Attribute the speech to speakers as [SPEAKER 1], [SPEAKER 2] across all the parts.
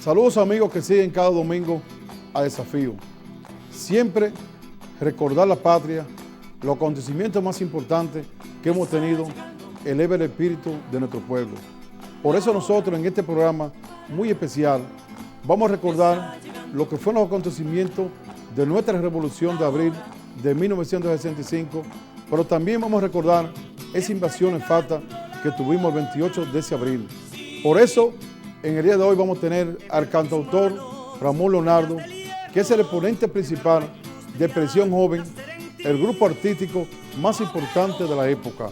[SPEAKER 1] Saludos amigos que siguen cada domingo a Desafío. Siempre recordar la patria, los acontecimientos más importantes que hemos tenido, eleva el espíritu de nuestro pueblo. Por eso nosotros en este programa muy especial vamos a recordar lo que fueron los acontecimientos de nuestra Revolución de Abril de 1965, pero también vamos a recordar esa invasión en Fata que tuvimos el 28 de ese abril. Por eso, en el día de hoy vamos a tener al cantautor Ramón Leonardo, que es el exponente principal de Expresión Joven, el grupo artístico más importante de la época.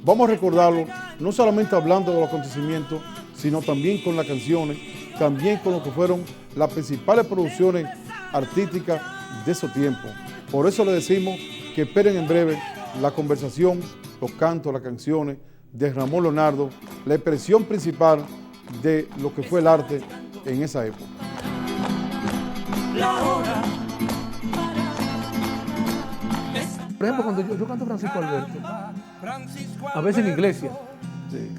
[SPEAKER 1] Vamos a recordarlo no solamente hablando de los acontecimientos, sino también con las canciones, también con lo que fueron las principales producciones artísticas de esos tiempos. Por eso le decimos que esperen en breve la conversación, los cantos, las canciones de Ramón Leonardo, la expresión principal de lo que fue el arte en esa época.
[SPEAKER 2] Por ejemplo, cuando yo canto Francisco Alberto, a veces en iglesia, sí,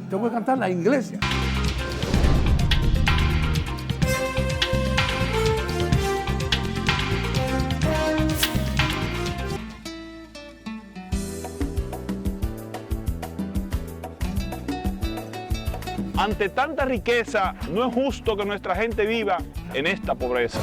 [SPEAKER 2] tengo que cantarla en iglesia.
[SPEAKER 3] Ante tanta riqueza, no es justo que nuestra gente viva en esta pobreza.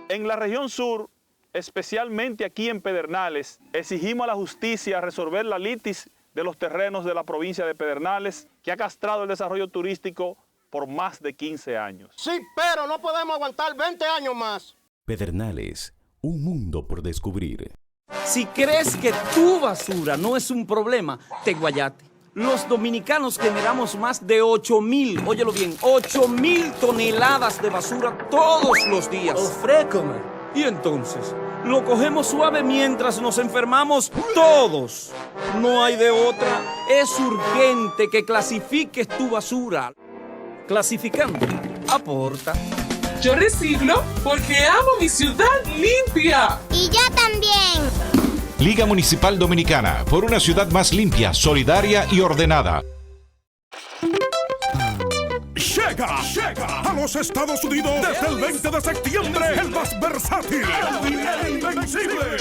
[SPEAKER 3] En la región sur, especialmente aquí en Pedernales, exigimos a la justicia resolver la litis de los terrenos de la provincia de Pedernales, que ha castrado el desarrollo turístico por más de 15 años.
[SPEAKER 4] Sí, pero no podemos aguantar 20 años más.
[SPEAKER 5] Pedernales, un mundo por descubrir.
[SPEAKER 6] Si crees que tu basura no es un problema, te guayate. Los dominicanos generamos más de 8.000, óyelo bien, 8.000 toneladas de basura todos los días.
[SPEAKER 4] Ofrécome.
[SPEAKER 6] Y entonces, lo cogemos suave mientras nos enfermamos todos. No hay de otra. Es urgente que clasifiques tu basura. Clasificando, aporta.
[SPEAKER 7] Yo reciclo porque amo mi ciudad limpia.
[SPEAKER 8] Y yo también.
[SPEAKER 9] Liga Municipal Dominicana, por una ciudad más limpia, solidaria y ordenada.
[SPEAKER 10] Llega a los Estados Unidos desde el 20 de septiembre, el más versátil, el invencible.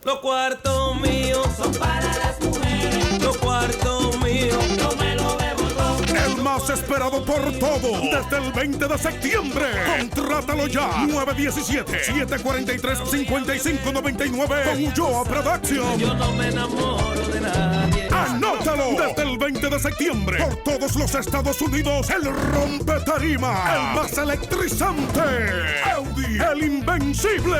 [SPEAKER 11] Los cuartos míos son para las mujeres. Los cuartos míos no me lo bebo todo.
[SPEAKER 10] El más esperado por todos, desde el 20 de septiembre. Contrátalo ya, 917-743-5599 con Ulloa Production.
[SPEAKER 11] Yo no me enamoro de nadie.
[SPEAKER 10] Anótalo, desde el 20 de septiembre, por todos los Estados Unidos, el rompetarima, el más electrizante, Audi, el invencible.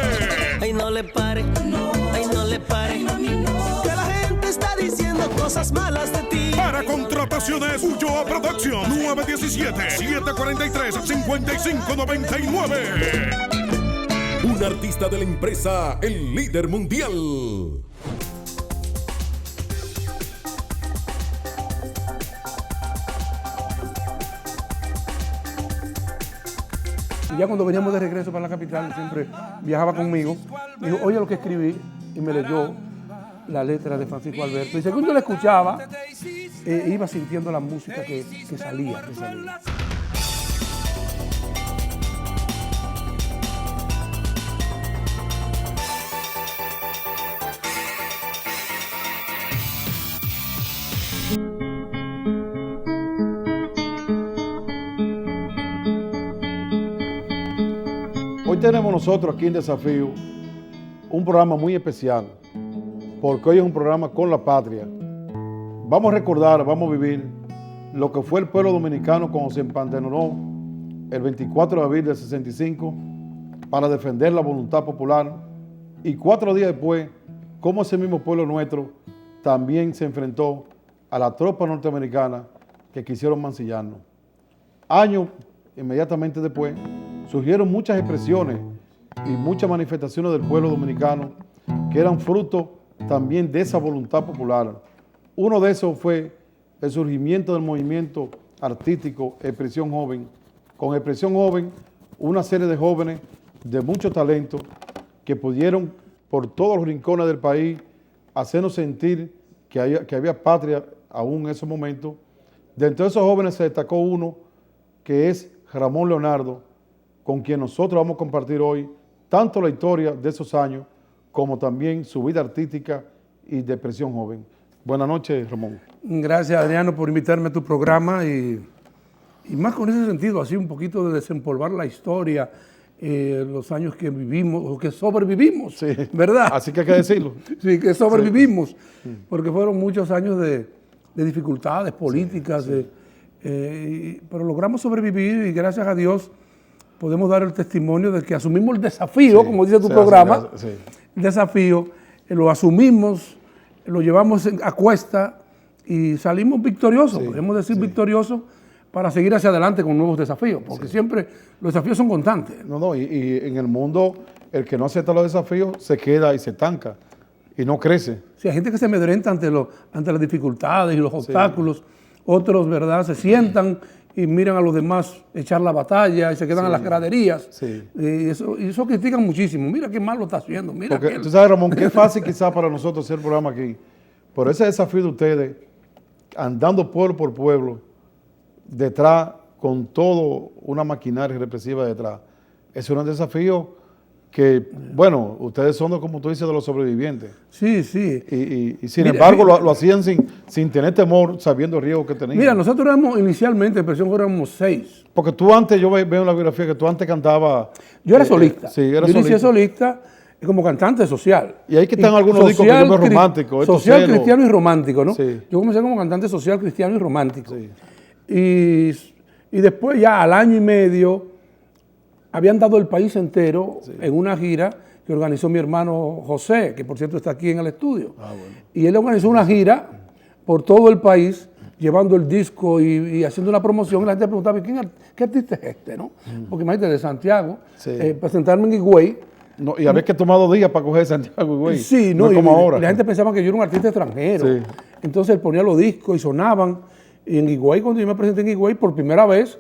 [SPEAKER 11] Ay, no le pare, no, ay, no le pare, no, no. Que la gente está diciendo cosas malas de ti.
[SPEAKER 10] Para contrataciones, Ulloa Production, 917-743-5599. Un artista de la empresa El Líder Mundial.
[SPEAKER 2] Y ya cuando veníamos de regreso para la capital, siempre viajaba conmigo. Dijo, oye lo que escribí, y me leyó la letra de Francisco Alberto. Y según yo la escuchaba, iba sintiendo la música que salía.
[SPEAKER 1] Hoy tenemos nosotros aquí en Desafío un programa muy especial, porque hoy es un programa con la patria. Vamos a recordar, vamos a vivir lo que fue el pueblo dominicano cuando se empantanó el 24 de abril del 65 para defender la voluntad popular, y 4 días después, cómo ese mismo pueblo nuestro también se enfrentó a la tropa norteamericana que quisieron mancillarnos. Años inmediatamente después, surgieron muchas expresiones y muchas manifestaciones del pueblo dominicano que eran fruto también de esa voluntad popular. Uno de esos fue el surgimiento del movimiento artístico Expresión Joven. Con Expresión Joven, una serie de jóvenes de mucho talento que pudieron por todos los rincones del país hacernos sentir que había patria aún en esos momentos. De entre esos jóvenes se destacó uno que es Ramón Leonardo, con quien nosotros vamos a compartir hoy tanto la historia de esos años como también su vida artística y de expresión joven. Buenas noches, Ramón.
[SPEAKER 2] Gracias, Adriano, por invitarme a tu programa y más con ese sentido, así un poquito de desempolvar la historia, los años que vivimos o que sobrevivimos,
[SPEAKER 1] Sí,
[SPEAKER 2] ¿verdad?
[SPEAKER 1] así que hay que decirlo.
[SPEAKER 2] Sí, que sobrevivimos, porque fueron muchos años de dificultades políticas, pero logramos sobrevivir y gracias a Dios podemos dar el testimonio de que asumimos el desafío, como dice tu programa, el desafío, lo asumimos, lo llevamos a cuesta y salimos victoriosos, podemos decir victoriosos, para seguir hacia adelante con nuevos desafíos, porque siempre los desafíos son constantes.
[SPEAKER 1] Y en el mundo, el que no acepta los desafíos se queda y se estanca y no crece.
[SPEAKER 2] Sí, hay gente que se amedrenta ante las dificultades y los obstáculos, otros, ¿verdad?, se sientan y miran a los demás echar la batalla y se quedan en las graderías. Y eso critican muchísimo. Mira qué mal lo está haciendo. Mira
[SPEAKER 1] porque, tú sabes, Ramón, qué fácil quizás para nosotros hacer el programa aquí, pero ese desafío de ustedes, andando pueblo por pueblo, detrás, con todo una maquinaria represiva detrás, es un desafío que, bueno, ustedes son, como tú dices, de los sobrevivientes.
[SPEAKER 2] Sí, sí.
[SPEAKER 1] Y sin embargo, lo hacían sin tener temor, sabiendo el riesgo que tenían.
[SPEAKER 2] Mira, nosotros éramos, inicialmente, en presión éramos 6.
[SPEAKER 1] Porque tú antes, yo veo en la biografía que tú antes cantabas...
[SPEAKER 2] Yo era solista.
[SPEAKER 1] Sí, era
[SPEAKER 2] solista. Yo inicié solista como cantante social.
[SPEAKER 1] Y ahí que están algunos discos que yo veo románticos.
[SPEAKER 2] Social, cristiano y romántico, ¿no?
[SPEAKER 1] Sí.
[SPEAKER 2] Yo comencé como cantante social, cristiano y romántico. Sí. Y después ya al año y medio habían dado el país entero en una gira que organizó mi hermano José, que por cierto está aquí en el estudio. Bueno. Y él organizó una gira por todo el país, llevando el disco y haciendo una promoción. Y la gente preguntaba, ¿qué artista es este? ¿No? Porque imagínate, de Santiago, presentarme en Higüey.
[SPEAKER 1] No, y había que tomar 2 días para coger Santiago Higüey.
[SPEAKER 2] Sí, no como ahora. Y la gente pensaba que yo era un artista extranjero. Sí. Entonces él ponía los discos y sonaban. Y en Higüey, cuando yo me presenté en Higüey por primera vez,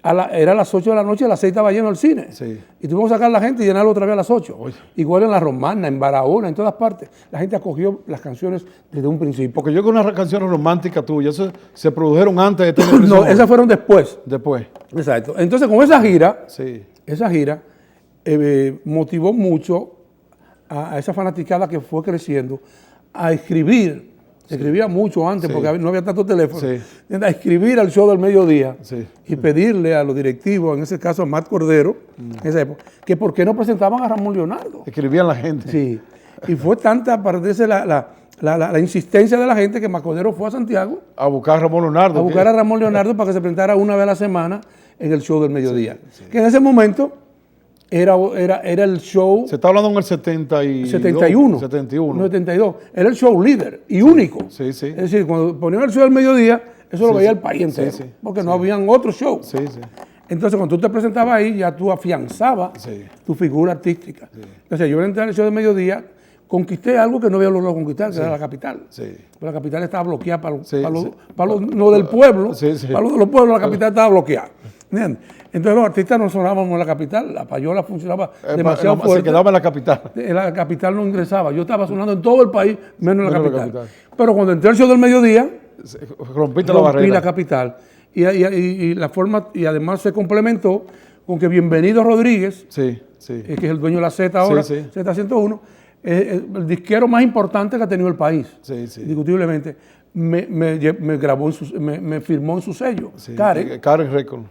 [SPEAKER 2] era a las 8 de la noche, a las 6 estaba lleno el cine. Sí. Y tuvimos que sacar a la gente y llenarlo otra vez a las 8. Oye. Igual en La Romana, en Barahona, en todas partes. La gente acogió las canciones desde un principio.
[SPEAKER 1] Porque yo con unas canciones románticas tuyas, se produjeron antes de este
[SPEAKER 2] No, esas fueron después.
[SPEAKER 1] Después.
[SPEAKER 2] Exacto. Entonces, con esa gira motivó mucho a esa fanaticada que fue creciendo a escribir. Escribía mucho antes porque no había tanto teléfono. A escribir al show del mediodía y pedirle a los directivos, en ese caso a Matt Cordero, en esa época, que por qué no presentaban a Ramón Leonardo.
[SPEAKER 1] Escribían la gente.
[SPEAKER 2] Sí. Y fue tanta, parece, la insistencia de la gente que Matt Cordero fue a Santiago.
[SPEAKER 1] A buscar a Ramón Leonardo.
[SPEAKER 2] A buscar a Ramón Leonardo para que se presentara una vez a la semana en el show del mediodía. Que en ese momento era el show...
[SPEAKER 1] Se está hablando en el 71.
[SPEAKER 2] 72. Era el show líder y único.
[SPEAKER 1] Sí, sí.
[SPEAKER 2] Es decir, cuando ponían el show del mediodía, eso lo veía el país entero. Porque no habían otro show. Entonces, cuando tú te presentabas ahí, ya tú afianzabas tu figura artística. Entonces, yo entré al show del mediodía, conquisté algo que no había logrado conquistar, que era la capital. Pero la capital estaba bloqueada para lo del pueblo. Para los pueblos, la capital estaba bloqueada. ¿Entiendes? Entonces los artistas no sonábamos en la capital, la payola funcionaba demasiado fuerte.
[SPEAKER 1] Se quedaba en la capital.
[SPEAKER 2] En la capital no ingresaba. Yo estaba sonando en todo el país, menos en la capital. Pero cuando entré al show del mediodía,
[SPEAKER 1] rompí la barrera.
[SPEAKER 2] La capital. Y la forma, y además se complementó con que Bienvenido Rodríguez, que es el dueño de la Z ahora, Z101, el disquero más importante que ha tenido el país, indiscutiblemente, me grabó, me firmó en su sello,
[SPEAKER 1] Karen Record.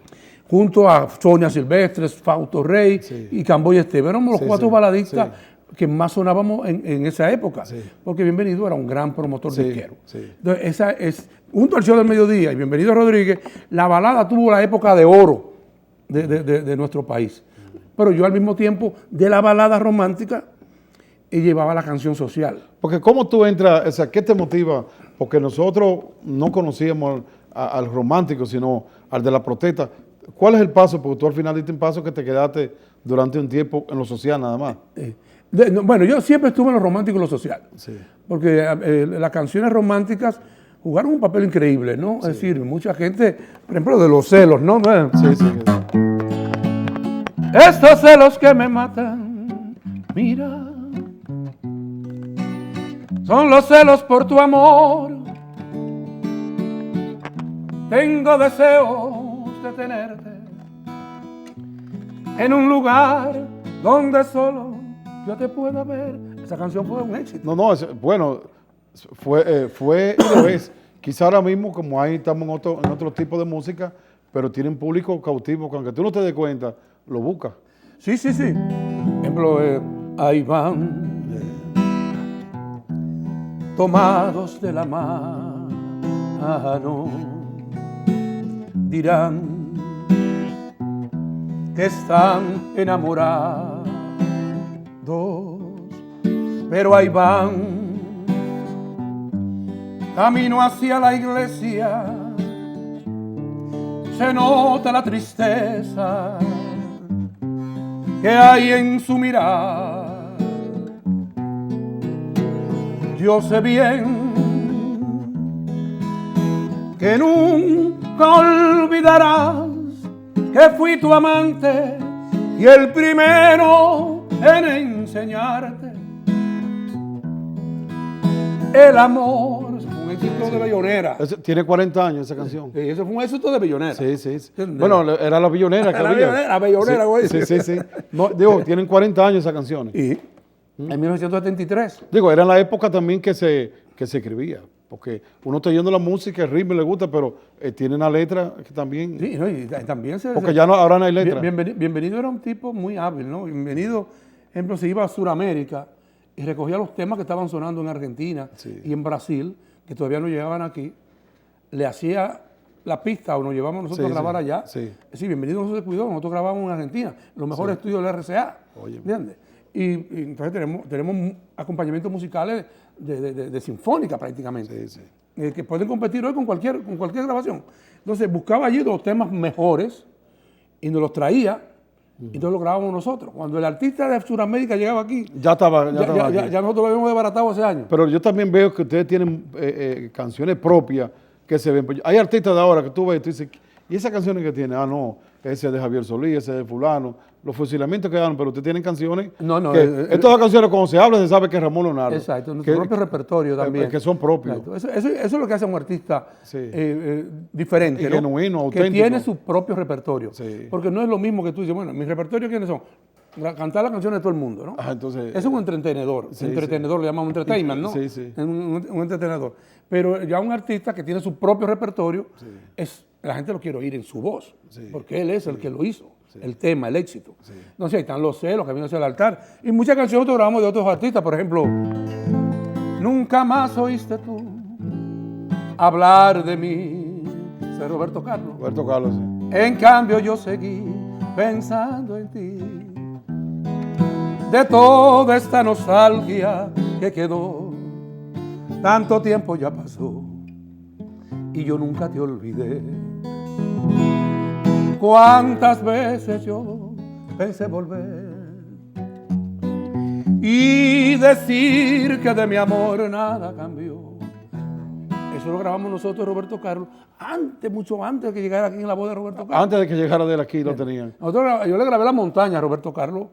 [SPEAKER 2] Junto a Sonia Silvestres, Fausto Rey y Camboy Esteve. Éramos los 4 baladistas que más sonábamos en esa época, porque Bienvenido era un gran promotor disquero. Entonces, esa es, junto al show del mediodía y Bienvenido Rodríguez, la balada tuvo la época de oro de nuestro país. Pero yo al mismo tiempo, de la balada romántica, y llevaba la canción social.
[SPEAKER 1] Porque ¿cómo tú entras? O sea, ¿qué te motiva? Porque nosotros no conocíamos al romántico, sino al de la protesta. ¿Cuál es el paso? Porque tú al final diste un paso que te quedaste durante un tiempo en lo social nada más.
[SPEAKER 2] Bueno, yo siempre estuve en lo romántico y lo social. Porque las canciones románticas jugaron un papel increíble, ¿no? Es decir, mucha gente, por ejemplo, de los celos, ¿no? Estos celos que me matan, mira, son los celos por tu amor. tengo deseos de tenerte en un lugar donde solo yo te pueda ver. Esa canción fue un éxito.
[SPEAKER 1] No, bueno, fue y lo es. Quizá ahora mismo, como ahí estamos en otro tipo de música, pero tienen público cautivo, que aunque tú no te des cuenta, lo busca.
[SPEAKER 2] Sí. Por ejemplo, ahí van tomados de la mano, dirán que están enamorados, pero ahí van camino hacia la iglesia, se nota la tristeza que hay en su mirar. Yo sé bien que nunca olvidarás que fui tu amante y el primero en enseñarte el amor. Un éxito de Bellonera.
[SPEAKER 1] Tiene 40 años esa canción.
[SPEAKER 2] Sí, eso fue un éxito de Bellonera.
[SPEAKER 1] Sí. Bueno, era la Bellonera que había.
[SPEAKER 2] La Bellonera, güey.
[SPEAKER 1] Sí. No, digo, tienen 40 años esas canciones.
[SPEAKER 2] Y en 1973.
[SPEAKER 1] Digo, era la época también que se escribía. Porque uno está oyendo la música, el ritmo le gusta, pero tiene una letra que también...
[SPEAKER 2] Sí, no, y también
[SPEAKER 1] porque ya no, ahora no hay letra.
[SPEAKER 2] Bienvenido era un tipo muy hábil, ¿no? Bienvenido, ejemplo, se iba a Sudamérica y recogía los temas que estaban sonando en Argentina y en Brasil, que todavía no llegaban aquí, le hacía la pista o nos llevamos nosotros a grabar allá. Sí, Bienvenido no se cuidó, nosotros grabamos en Argentina, los mejores estudios del RCA, ¿entiendes? Y entonces tenemos acompañamientos musicales de sinfónica prácticamente, que pueden competir hoy con cualquier grabación. Entonces buscaba allí los temas mejores y nos los traía, y entonces lo grabábamos nosotros. Cuando el artista de Sudamérica llegaba aquí, ya nosotros lo habíamos desbaratado hace años.
[SPEAKER 1] Pero yo también veo que ustedes tienen canciones propias que se ven. Hay artistas de ahora que tú ves y tú dices, ¿y esas canciones que tiene? Ah, no, ese es de Javier Solís, ese es de fulano. Los fusilamientos que dan, pero ustedes tienen canciones. Estas dos canciones, cuando se habla, se sabe que es Ramón Leonardo.
[SPEAKER 2] Exacto, nuestro propio repertorio también.
[SPEAKER 1] Que son propios.
[SPEAKER 2] Eso es lo que hace un artista diferente,
[SPEAKER 1] y genuino, auténtico.
[SPEAKER 2] Que tiene su propio repertorio. Porque no es lo mismo que tú dices, bueno, mis repertorios, ¿quiénes son? Cantar las canciones de todo el mundo, ¿no? Entonces, es un entretenedor. Entretenedor le llamamos entertainment, ¿no? Un entretenedor. Pero ya un artista que tiene su propio repertorio, la gente lo quiere oír en su voz, porque él es el que lo hizo. El tema, el éxito. Entonces ahí están los celos, Camino hacia el altar. Y muchas canciones que grabamos de otros artistas, por ejemplo, Nunca más oíste tú hablar de mí. Ese es Roberto Carlos.
[SPEAKER 1] Roberto Carlos, sí.
[SPEAKER 2] En cambio yo seguí pensando en ti. De toda esta nostalgia que quedó, tanto tiempo ya pasó y yo nunca te olvidé. Cuántas veces yo pensé volver y decir que de mi amor nada cambió. Eso lo grabamos nosotros, Roberto Carlos, mucho antes de que llegara aquí en la voz de Roberto Carlos.
[SPEAKER 1] Antes de que llegara de él aquí lo tenían.
[SPEAKER 2] Yo le grabé La Montaña a Roberto Carlos.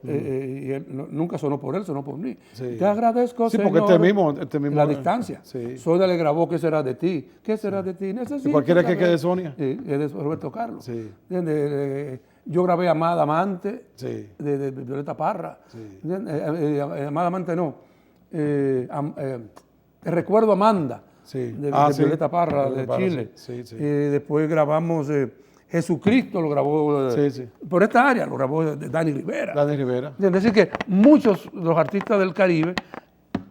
[SPEAKER 2] Y él, nunca sonó por él, sonó por mí. Te agradezco, Señor,
[SPEAKER 1] porque este mismo
[SPEAKER 2] la distancia. Sonia le grabó ¿Qué será de ti? ¿Qué será de ti? Necesito.
[SPEAKER 1] ¿Cualquiera que quede Sonia?
[SPEAKER 2] Sí, es de Roberto Carlos. Yo grabé Amada Amante de Violeta Parra. Amada Amante no. Te recuerdo Amanda de Violeta Parra de Chile. Después grabamos Jesucristo, lo grabó por esta área, lo grabó Dani Rivera. Es decir, que muchos de los artistas del Caribe.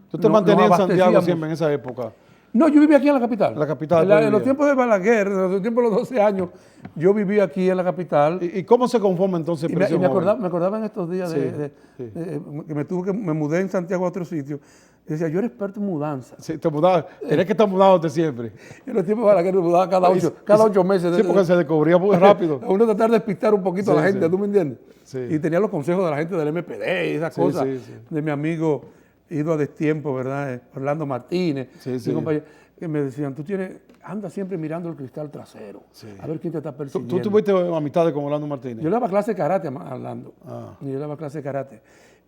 [SPEAKER 1] ¿Tú te mantenías en Santiago siempre en esa época?
[SPEAKER 2] No, yo vivía aquí en la capital.
[SPEAKER 1] La capital.
[SPEAKER 2] En los tiempos de Balaguer, en los tiempos de los 12 años, yo vivía aquí en la capital.
[SPEAKER 1] ¿Y cómo se conforma entonces Presión Joven?
[SPEAKER 2] Me acordaba en estos días que me mudé en Santiago a otro sitio. Y decía, yo era experto en mudanza.
[SPEAKER 1] Sí, te mudabas. Tenías que estar mudándote siempre.
[SPEAKER 2] En los tiempos de Balaguer me mudaba cada 8 meses.
[SPEAKER 1] Sí, porque se descubría muy rápido.
[SPEAKER 2] A uno tratar de despistar un poquito a la gente, ¿tú me entiendes? Y tenía los consejos de la gente del MPD y esas cosas. De mi amigo ido a destiempo, ¿verdad? Orlando Martínez. Mi compañero, que me decían, anda siempre mirando el cristal trasero, a ver quién te está persiguiendo.
[SPEAKER 1] ¿Tú tuviste amistades con Orlando Martínez?
[SPEAKER 2] Yo le daba clase de karate a Orlando. Yo le daba clase de karate.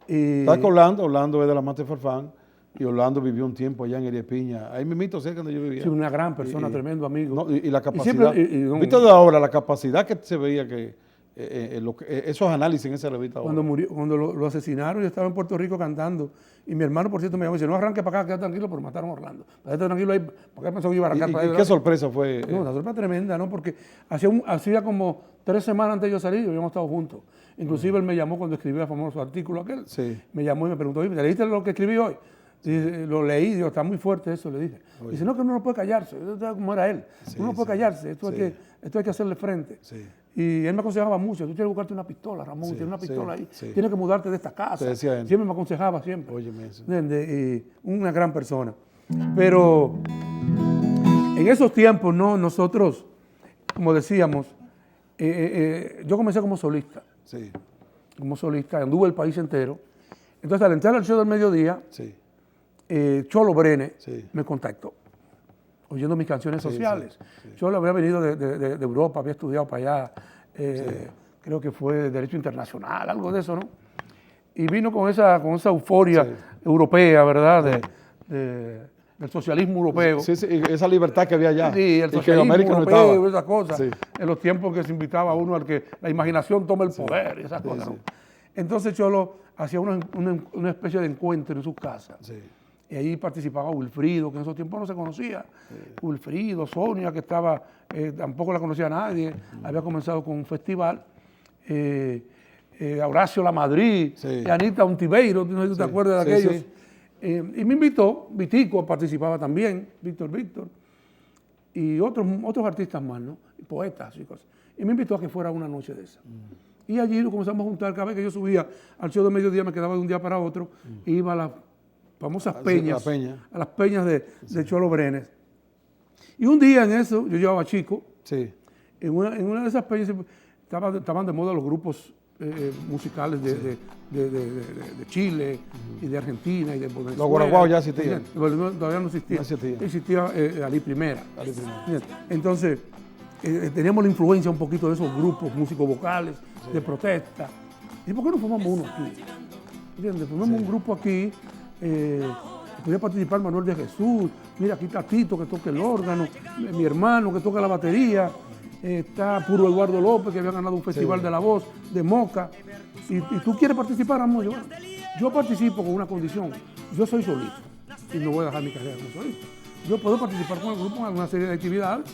[SPEAKER 1] ¿Estás con Orlando? Orlando es de la Mate Farfán Y Orlando vivió un tiempo allá en Heredia Piña, ahí mismito cerca donde yo vivía.
[SPEAKER 2] Sí, una gran persona, tremendo amigo.
[SPEAKER 1] No, y la capacidad.
[SPEAKER 2] Siempre,
[SPEAKER 1] ¿Viste de ahora la capacidad que se veía que esos análisis en esa revista?
[SPEAKER 2] Cuando murió, cuando lo asesinaron, yo estaba en Puerto Rico cantando. Y mi hermano, por cierto, me llamó y dice, no arranque para acá, quédate tranquilo, pero mataron a Orlando. Quédate tranquilo ahí, porque pensó que iba a arrancar para ahí.
[SPEAKER 1] ¿Qué sorpresa fue?
[SPEAKER 2] No, una sorpresa tremenda, ¿no? Porque hacía como 3 semanas antes de yo salir, habíamos estado juntos. Inclusive él me llamó cuando escribí el famoso artículo aquel.
[SPEAKER 1] Sí.
[SPEAKER 2] Me llamó y me preguntó, ¿te leíste lo que escribí hoy? Dice, lo leí, digo, está muy fuerte eso, le dije. Oye. Dice, no, que uno no puede callarse, como era él. Sí, uno no puede callarse, esto hay que hacerle frente. Sí. Y él me aconsejaba mucho, tú tienes que buscarte una pistola, Ramón, tienes una pistola ahí, tienes que mudarte de esta casa. Siempre me aconsejaba, siempre.
[SPEAKER 1] Óyeme eso.
[SPEAKER 2] Una gran persona. Pero en esos tiempos, no, nosotros, como decíamos, yo comencé como solista.
[SPEAKER 1] Sí.
[SPEAKER 2] Como solista, anduve el país entero. Entonces, al entrar al show del mediodía, Cholo Brenes me contactó, oyendo mis canciones sociales. Cholo había venido de Europa, había estudiado para allá, creo que fue de Derecho Internacional, algo de eso, ¿no? Y vino con esa euforia europea, ¿verdad? Del socialismo europeo.
[SPEAKER 1] Sí, esa libertad que había allá.
[SPEAKER 2] Sí, el socialismo europeo, esas cosas. En los tiempos que se invitaba a uno al que la imaginación tome el poder y esas cosas, ¿no? Entonces Cholo hacía una especie de encuentro en su casa. Y ahí participaba Wilfrido, que en esos tiempos no se conocía. Wilfrido, Sonia, que estaba, tampoco la conocía nadie. Había comenzado con un festival. Horacio La Madrid, Anita Ontiveiro, no sé si tú te acuerdas de aquellos. Y me invitó, Vitico participaba también, Víctor, y otros artistas más, ¿no? Poetas y cosas. Y me invitó a que fuera una noche de esa. Y allí nos comenzamos a juntar. Cada vez que yo subía al show de mediodía, me quedaba de un día para otro, e iba a las famosas peñas, a las peñas de Cholo Brenes. Y un día en eso, yo llevaba Chico, en una de esas peñas estaban de moda los grupos musicales de Chile y de Argentina y de Venezuela.
[SPEAKER 1] Los guaraguaos ya existían.
[SPEAKER 2] Todavía no existían. Existía Ali Primera. Entonces, teníamos la influencia un poquito de esos grupos músicos vocales de protesta. ¿Y por qué no formamos uno aquí? ¿Entiendes? Formamos un grupo aquí. Podía participar Manuel de Jesús. Mira, aquí está Tito que toca el órgano, mi hermano que toca la batería. Está Puro Eduardo López, que había ganado un festival de la voz de Moca. Y tú quieres participar, amor. Yo participo con una condición. Yo soy solista y no voy a dejar mi carrera como solista. Yo puedo participar con el grupo en una serie de actividades.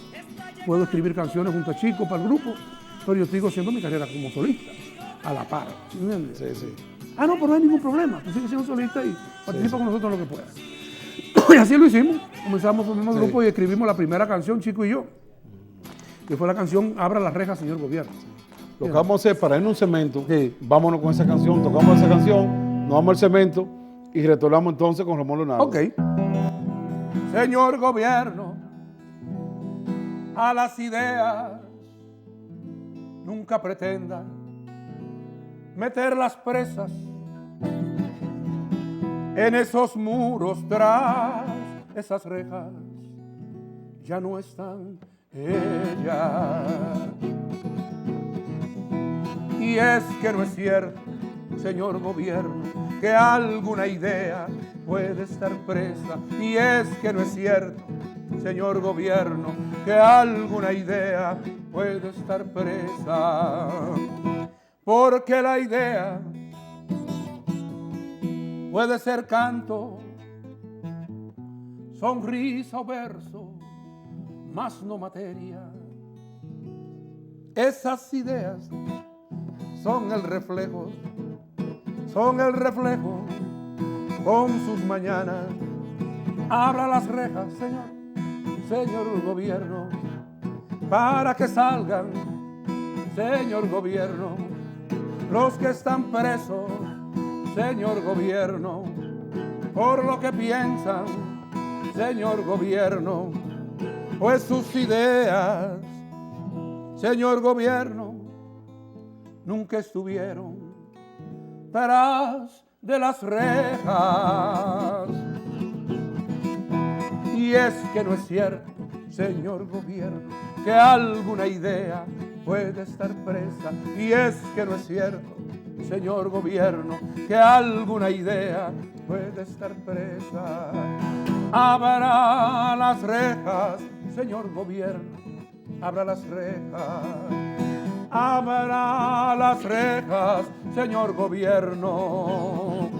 [SPEAKER 2] Puedo escribir canciones junto a Chico para el grupo, pero yo sigo haciendo mi carrera como solista, a la par. ¿Entiendes? Ah, no, pero no hay ningún problema. Tú sigues siendo solista y participa con nosotros en lo que puedas. Y así lo hicimos. Comenzamos con el mismo grupo y escribimos la primera canción, Chico y yo, que fue la canción Abra las rejas, señor gobierno.
[SPEAKER 1] Lo que vamos a hacer para irnos a un cemento, vámonos con esa canción, tocamos esa canción, nos vamos al cemento y retornamos entonces con Ramón Leonardo.
[SPEAKER 2] Ok. Señor gobierno, a las ideas nunca pretenda meter las presas en esos muros tras esas rejas. Ya no están ellas. Y es que no es cierto, señor gobierno, que alguna idea puede estar presa. Y es que no es cierto, señor gobierno, que alguna idea puede estar presa. Porque la idea puede ser canto, sonrisa o verso, más no materia. Esas ideas son el reflejo con sus mañanas. Abra las rejas, señor gobierno, para que salgan, señor gobierno, los que están presos, señor gobierno, por lo que piensan, señor gobierno, pues sus ideas, señor gobierno, nunca estuvieron tras de las rejas. Y es que no es cierto, señor gobierno, que alguna idea puede estar presa. Y es que no es cierto, señor gobierno, que alguna idea puede estar presa. Abra las rejas, señor gobierno, abra las rejas. Abra las rejas, señor gobierno,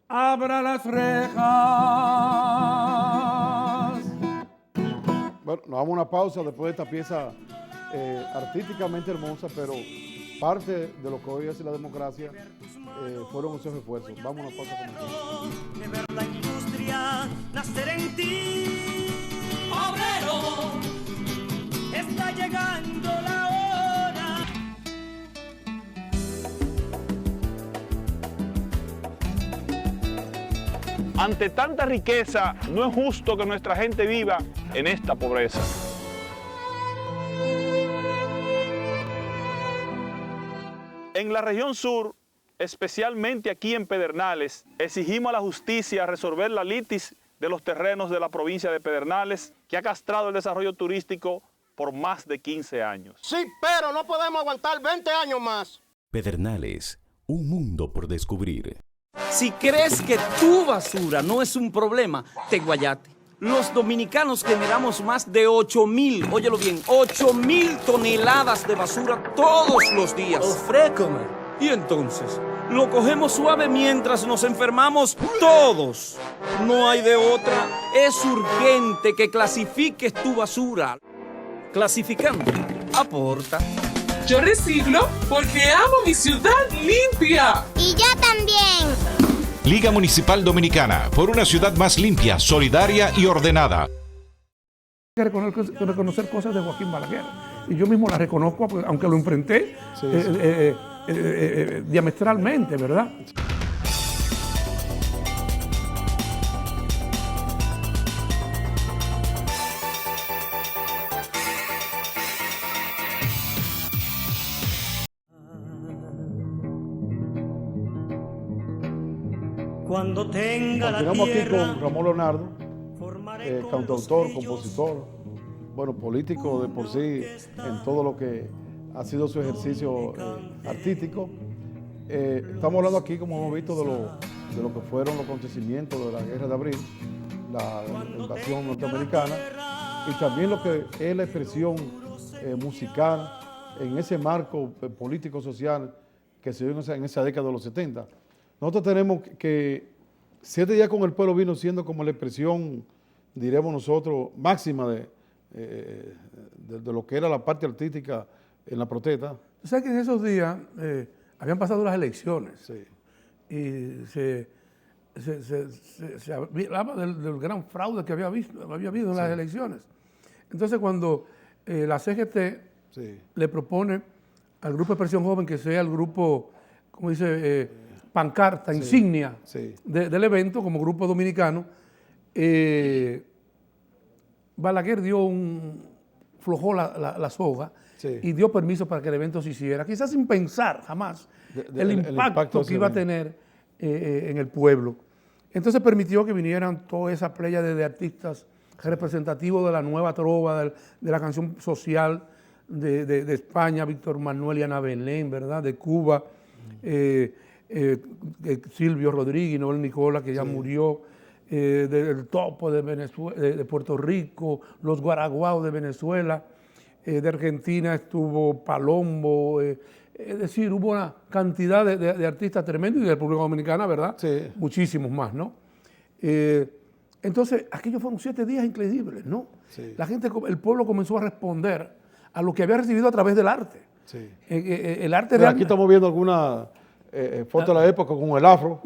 [SPEAKER 2] abra las rejas.
[SPEAKER 1] Bueno, nos damos una pausa después de esta pieza artísticamente hermosa, pero parte de lo que hoy es la democracia fueron esos esfuerzos. Vamos a una pausa con
[SPEAKER 11] de ver la industria nacer en ti, obrero, está llegando la hora.
[SPEAKER 3] Ante tanta riqueza, no es justo que nuestra gente viva en esta pobreza. En la región sur, especialmente aquí en Pedernales, exigimos a la justicia resolver la litis de los terrenos de la provincia de Pedernales, que ha castrado el desarrollo turístico por más de 15 años.
[SPEAKER 4] Sí, pero no podemos aguantar 20 años más.
[SPEAKER 5] Pedernales, un mundo por descubrir.
[SPEAKER 6] Si crees que tu basura no es un problema, te guayate. Los dominicanos generamos más de 8.000, óyelo bien, 8.000 toneladas de basura todos los días.
[SPEAKER 4] Ofrécome.
[SPEAKER 6] Y entonces, lo cogemos suave mientras nos enfermamos todos. No hay de otra. Es urgente que clasifiques tu basura. Clasificando, aporta.
[SPEAKER 7] Yo reciclo porque amo mi ciudad limpia.
[SPEAKER 8] Y yo también.
[SPEAKER 9] Liga Municipal Dominicana, por una ciudad más limpia, solidaria y ordenada.
[SPEAKER 2] Hay que reconocer cosas de Joaquín Balaguer. Y yo mismo las reconozco, aunque lo enfrenté diametralmente, ¿verdad?
[SPEAKER 11] Cuando tenga la
[SPEAKER 1] Continuamos aquí
[SPEAKER 11] tierra,
[SPEAKER 1] con Ramón Leonardo, cantautor, compositor, bueno, político de por sí en todo lo que ha sido su ejercicio artístico. Estamos hablando aquí, como hemos visto, de lo que fueron los acontecimientos de la Guerra de Abril, la invasión norteamericana, y también lo que es la expresión musical en ese marco político-social que se dio en esa década de los 70. Nosotros tenemos que 7 días con el pueblo vino siendo como la expresión, diremos nosotros, máxima de lo que era la parte artística en la protesta.
[SPEAKER 2] Tú sabes que en esos días habían pasado las elecciones.
[SPEAKER 1] Sí.
[SPEAKER 2] Y se hablaba del gran fraude que había habido en las elecciones. Entonces, cuando la CGT le propone al Grupo de Expresión Joven que sea el grupo, como dice, pancarta, insignia del evento como grupo dominicano, Balaguer flojó la soga y dio permiso para que el evento se hiciera, quizás sin pensar jamás el impacto que iba a tener en el pueblo. Entonces permitió que vinieran toda esa playa de artistas representativos de la nueva trova, de la canción social de España, Víctor Manuel y Ana Belén, ¿verdad? De Cuba, Silvio Rodríguez, Noel Nicola, que ya murió, del Topo de Venezuela, de Puerto Rico, los Guaraguao de Venezuela, de Argentina estuvo Palombo, es decir, hubo una cantidad de artistas tremendos y de la República Dominicana, ¿verdad? Sí. Muchísimos más, ¿no? Entonces, aquellos fueron 7 días increíbles, ¿no? Sí. El pueblo comenzó a responder a lo que había recibido a través del arte. Sí. El arte
[SPEAKER 1] de aquí estamos viendo alguna foto de la época con el afro.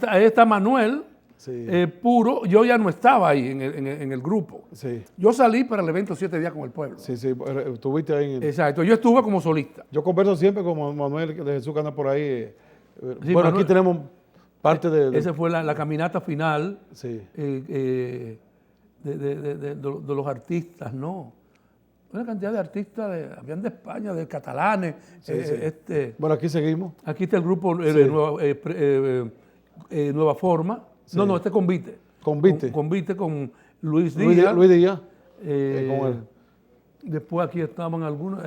[SPEAKER 2] Ahí está Manuel. Sí. Puro, yo ya no estaba ahí en el grupo. Sí. Yo salí para el evento 7 días con el pueblo.
[SPEAKER 1] Sí, sí, estuviste ahí.
[SPEAKER 2] Exacto, yo estuve como solista.
[SPEAKER 1] Yo converso siempre con Manuel de Jesús que anda por ahí. Sí, bueno, Manuel, aquí tenemos parte de...
[SPEAKER 2] Esa fue la caminata final de los artistas, ¿no? Una cantidad de artistas, habían de España, de catalanes.
[SPEAKER 1] Bueno, aquí seguimos.
[SPEAKER 2] Aquí está el grupo Nueva Forma. Sí. No, Convite.
[SPEAKER 1] Convite.
[SPEAKER 2] Convite con Luis Díaz.
[SPEAKER 1] Luis Díaz.
[SPEAKER 2] Después aquí estaban algunos.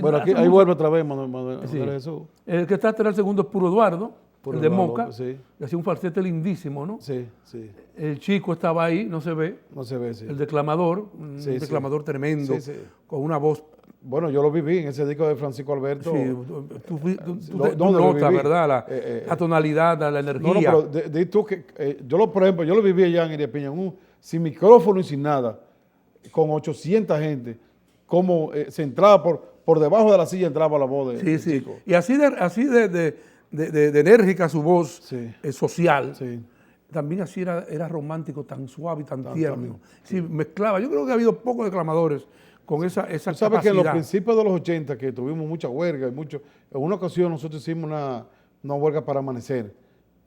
[SPEAKER 1] Bueno, aquí, ahí vuelve otra vez Manuel
[SPEAKER 2] Sí.
[SPEAKER 1] Jesús.
[SPEAKER 2] El que está atrás el segundo es Puro Eduardo,
[SPEAKER 1] Puro
[SPEAKER 2] el de
[SPEAKER 1] Eduardo,
[SPEAKER 2] Moca,
[SPEAKER 1] sí.
[SPEAKER 2] que hacía un falsete lindísimo, ¿no?
[SPEAKER 1] Sí, sí.
[SPEAKER 2] El chico estaba ahí, no se ve.
[SPEAKER 1] No se ve, sí.
[SPEAKER 2] El declamador, un
[SPEAKER 1] Sí, sí.
[SPEAKER 2] declamador tremendo,
[SPEAKER 1] Sí, sí.
[SPEAKER 2] con una voz.
[SPEAKER 1] Bueno, yo lo viví en ese disco de Francisco Alberto.
[SPEAKER 2] Sí, tú
[SPEAKER 1] ¿Dónde lo
[SPEAKER 2] notas,
[SPEAKER 1] viví?
[SPEAKER 2] ¿verdad? La tonalidad, la energía.
[SPEAKER 1] No, no, pero di tú que por ejemplo, yo lo viví allá en Iriapiña, sin micrófono y sin nada, con 800 gente, como se entraba por debajo de la silla, entraba la voz del
[SPEAKER 2] Sí.
[SPEAKER 1] chico.
[SPEAKER 2] Y así de enérgica su voz
[SPEAKER 1] Sí.
[SPEAKER 2] social.
[SPEAKER 1] Sí.
[SPEAKER 2] También así era romántico, tan suave y tan
[SPEAKER 1] Tan
[SPEAKER 2] tierno. Sí, mezclaba. Yo creo que ha habido pocos declamadores con esa
[SPEAKER 1] Tú sabes
[SPEAKER 2] capacidad.
[SPEAKER 1] que en los principios de los 80, que tuvimos mucha huelga, en una ocasión nosotros hicimos una huelga para amanecer